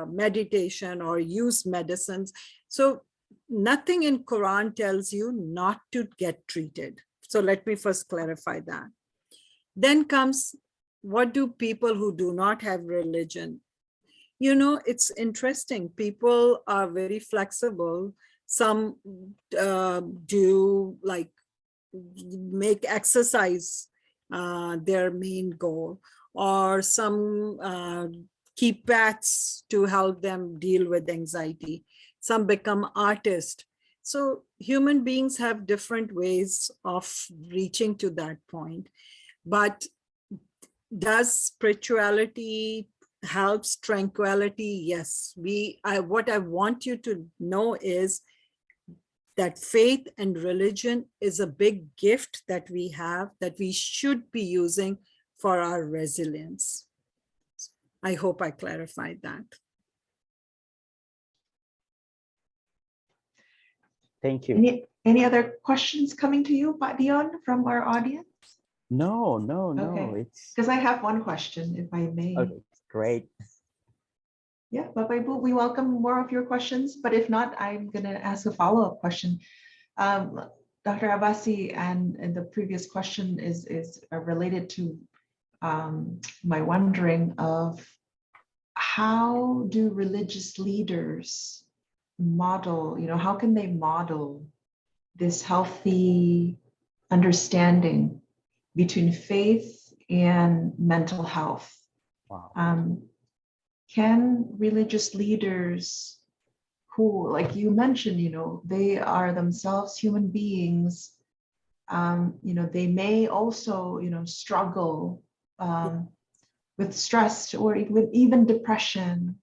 meditation or use medicines. So nothing in Quran tells you not to get treated. So let me first clarify that. Then comes, what do people who do not have religion? You know, it's interesting. People are very flexible. Some do like make exercise their main goal, or some keep pets to help them deal with anxiety. Some become artists. So human beings have different ways of reaching to that point. But does spirituality helps tranquility? Yes. What I want you to know is that faith and religion is a big gift that we have, that we should be using for our resilience. I hope I clarified that. Thank you. Any other questions coming to you, Pak Dion, from our audience? No. Okay. It's Because I have one question, if I may. okay. Great. Yeah, Bapak Ibu, we welcome more of your questions, but if not, I'm going to ask a follow-up question. Dr. Abbasi, and the previous question is related to my wondering of how do religious leaders model, how can they model this healthy understanding between faith and mental health? Wow. Can religious leaders who, like you mentioned, they are themselves human beings they may also, struggle with stress or even depression.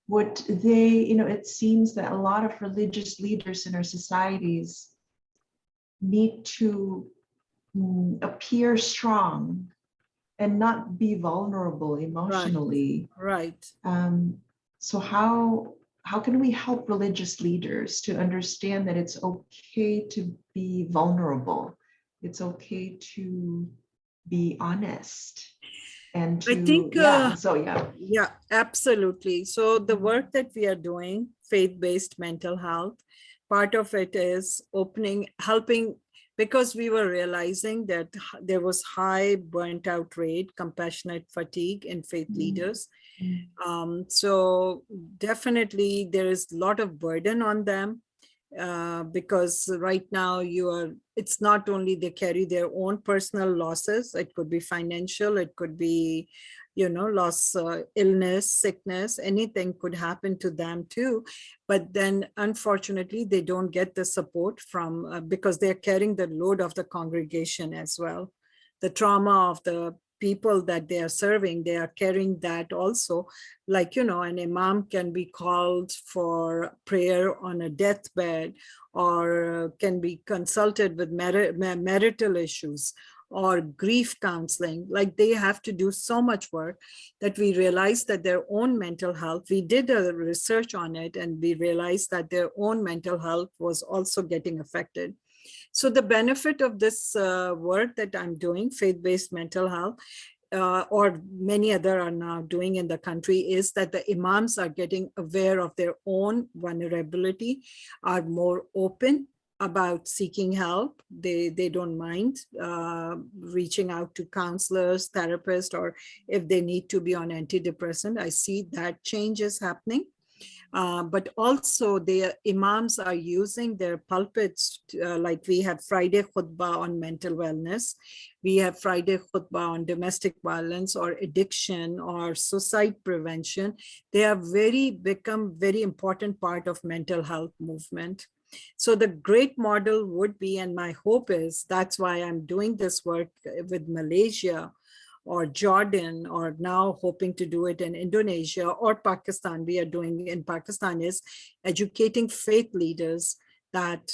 Would they, it seems that a lot of religious leaders in our societies need to appear strong and not be vulnerable emotionally. Right. So how can we help religious leaders to understand that it's okay to be vulnerable? It's okay to be honest and to, I think, yeah, absolutely. So the work that we are doing, faith-based mental health, part of it is helping, because we were realizing that there was high burnt out rate, compassionate fatigue in faith leaders. So definitely there is a lot of burden on them, because right now it's not only they carry their own personal losses, it could be financial, it could be, loss, illness, sickness, anything could happen to them too. But then unfortunately, they don't get the support from, because they're carrying the load of the congregation as well. The trauma of the people that they are serving, they are carrying that also. Like, an imam can be called for prayer on a deathbed, or can be consulted with marital issues or grief counseling. Like, they have to do so much work that we realized that their own mental health, we did a research on it, and we realized that their own mental health was also getting affected. So the benefit of this work that I'm doing, faith-based mental health, or many other are now doing in the country, is that the imams are getting aware of their own vulnerability, are more open about seeking help. They don't mind reaching out to counselors, therapists, or if they need to be on antidepressant. I see that change is happening. But also the imams are using their pulpits, like we have Friday khutbah on mental wellness. We have Friday khutbah on domestic violence or addiction or suicide prevention. They have become very important part of mental health movement. So the great model would be, and my hope is, that's why I'm doing this work with Malaysia or Jordan, or now hoping to do it in Indonesia or Pakistan. We are doing in Pakistan is educating faith leaders that,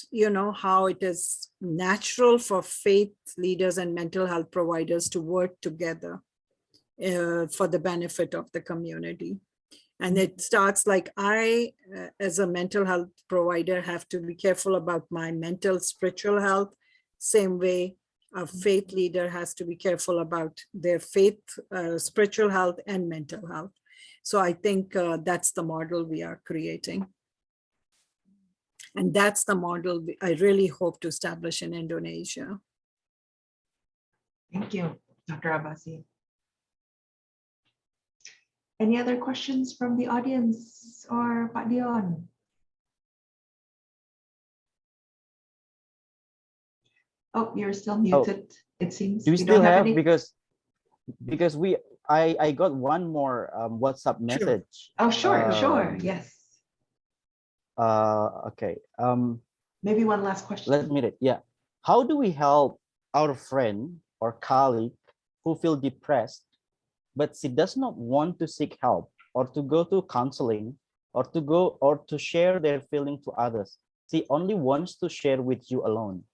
how it is natural for faith leaders and mental health providers to work together for the benefit of the community. And it starts like I, as a mental health provider, have to be careful about my mental, spiritual health. Same way, a faith leader has to be careful about their faith, spiritual health, and mental health. So I think that's the model we are creating. And that's the model I really hope to establish in Indonesia. Thank you, Dr. Abbasi. Any other questions from the audience or Pak Dion? Oh, you're still muted, it seems. Do we still have any... because I got one more WhatsApp message. Oh, sure, yes. Okay. Maybe one last question. Let me read. Yeah. How do we help our friend or colleague who feel depressed, but she does not want to seek help or to go to counseling or to share their feeling to others? She only wants to share with you alone.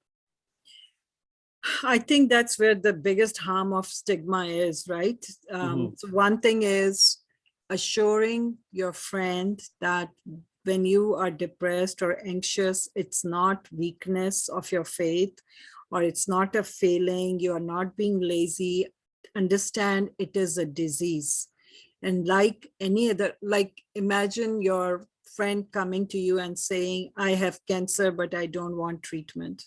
I think that's where the biggest harm of stigma is, right? So one thing is assuring your friend that when you are depressed or anxious, it's not weakness of your faith, or it's not a failing, you are not being lazy. Understand it is a disease. And like any other, like imagine your friend coming to you and saying, I have cancer, but I don't want treatment.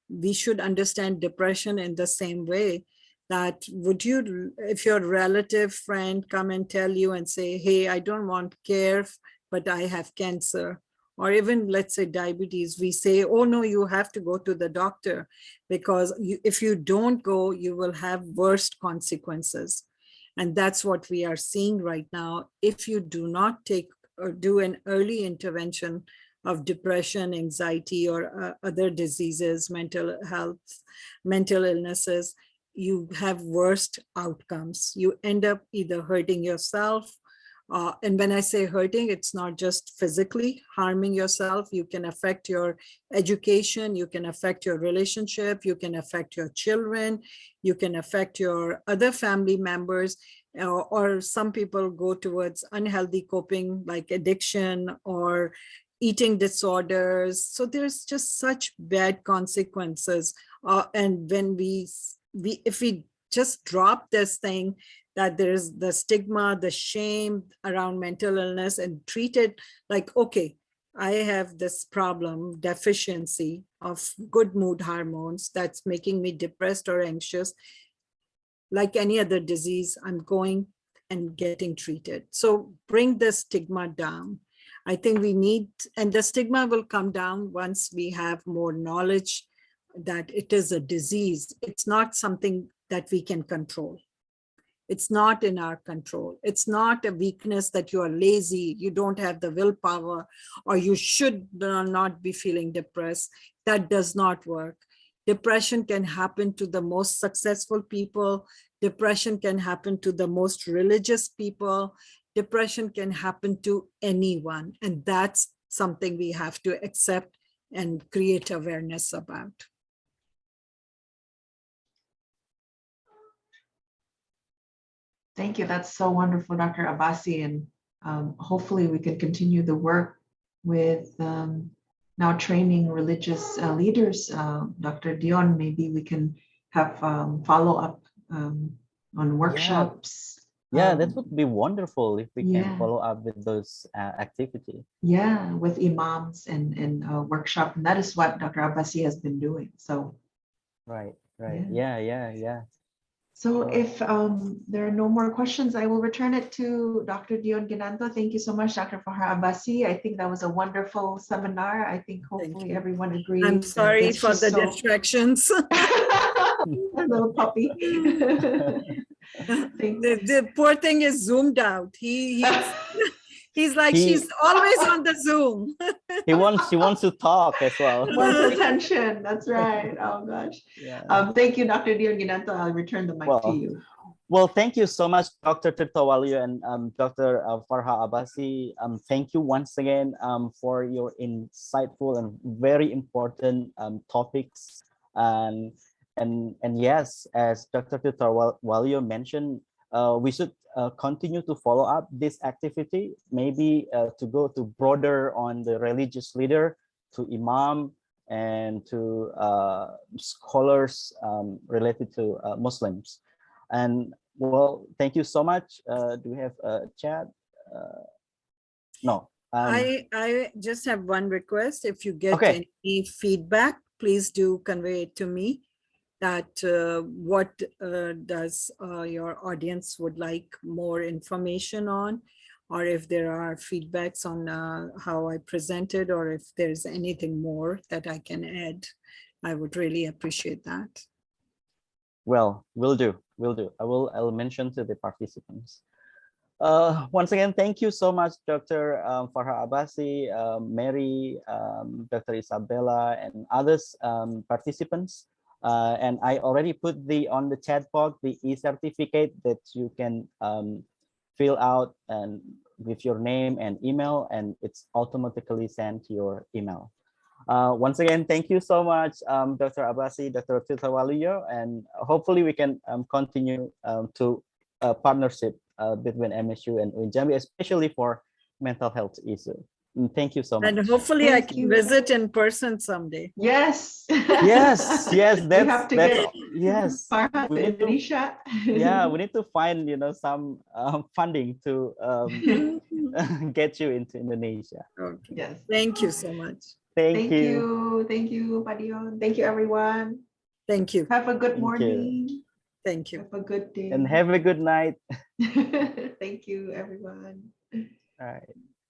We should understand depression in the same way. That would you, if your relative friend come and tell you and say, hey, I don't want care, but I have cancer, or even let's say diabetes, we say, oh no, you have to go to the doctor, because if you don't go, you will have worst consequences. And that's what we are seeing right now. If you do not take or do an early intervention of depression, anxiety, or other diseases, mental health, mental illnesses, you have worst outcomes. You end up either hurting yourself, and when I say hurting, it's not just physically harming yourself. You can affect your education, you can affect your relationship, you can affect your children, you can affect your other family members, or some people go towards unhealthy coping like addiction or eating disorders. So there's just such bad consequences. And when if we just drop this thing, that there's the stigma, the shame around mental illness, and treat it like, okay, I have this problem, deficiency of good mood hormones that's making me depressed or anxious. Like any other disease, I'm going and getting treated. So bring the stigma down. I think we need, and the stigma will come down once we have more knowledge that it is a disease. It's not something that we can control. It's not in our control. It's not a weakness that you are lazy, you don't have the willpower, or you should not be feeling depressed. That does not work. Depression can happen to the most successful people. Depression can happen to the most religious people. Depression can happen to anyone. And that's something we have to accept and create awareness about. Thank you. That's so wonderful, Dr. Abbasi. And hopefully we can continue the work with now training religious leaders. Dr. Dion, maybe we can have follow-up on workshops. Yeah, that would be wonderful if we yeah. can follow up with those activities. Yeah, with imams and workshop. And that is what Dr. Abbasi has been doing. So Right. Yeah. So Sure. if there are no more questions, I will return it to Dr. Dion Ginanto. Thank you so much, Dr. Farha Abbasi. I think that was a wonderful seminar. I think hopefully everyone agrees. I'm sorry It's for just the so- distractions. A little puppy. The poor thing is zoomed out. He's like, He- she's always on the Zoom. He wants to talk as well. Wants attention. That's right. Oh gosh. Yeah. Thank you, Dr. Dion Ginanto. I'll return the mic to you. Well, thank you so much, Dr. Tirtawalio and Dr. Farha Abbasi. Thank you once again for your insightful and very important topics. And yes, as Dr. Tirtawalio mentioned, we should continue to follow up this activity, maybe to go to broader on the religious leader, to imam, and to scholars related to Muslims. And well, thank you so much. Do we have a chat? No. I just have one request. If you get any feedback, please do convey it to me. That what does your audience would like more information on, or if there are feedbacks on how I presented, or if there's anything more that I can add, I would really appreciate that. Well, will do. I'll mention to the participants. Once again, thank you so much, Dr. Farha Abbasi, Mary, Dr. Isabella, and others participants. And I already put on the chat box the e-certificate that you can fill out and with your name and email, and it's automatically sent to your email. Once again, thank you so much, Dr. Abbasi, Dr. Tirtawalio, and hopefully we can continue to partnership between MSU and UIN Jambi, especially for mental health issues. Thank you so much. And hopefully I can visit in person someday. Yes. Yes. Yes. We have to get yes. Farha to Indonesia. Yeah, we need to find some funding to get you into Indonesia. Okay. Yes. Thank you so much. Thank you. Thank you, Padion. Thank you, everyone. Thank you. Have a good Thank morning. Thank you. Have a good day. And have a good night. Thank you, everyone. All right.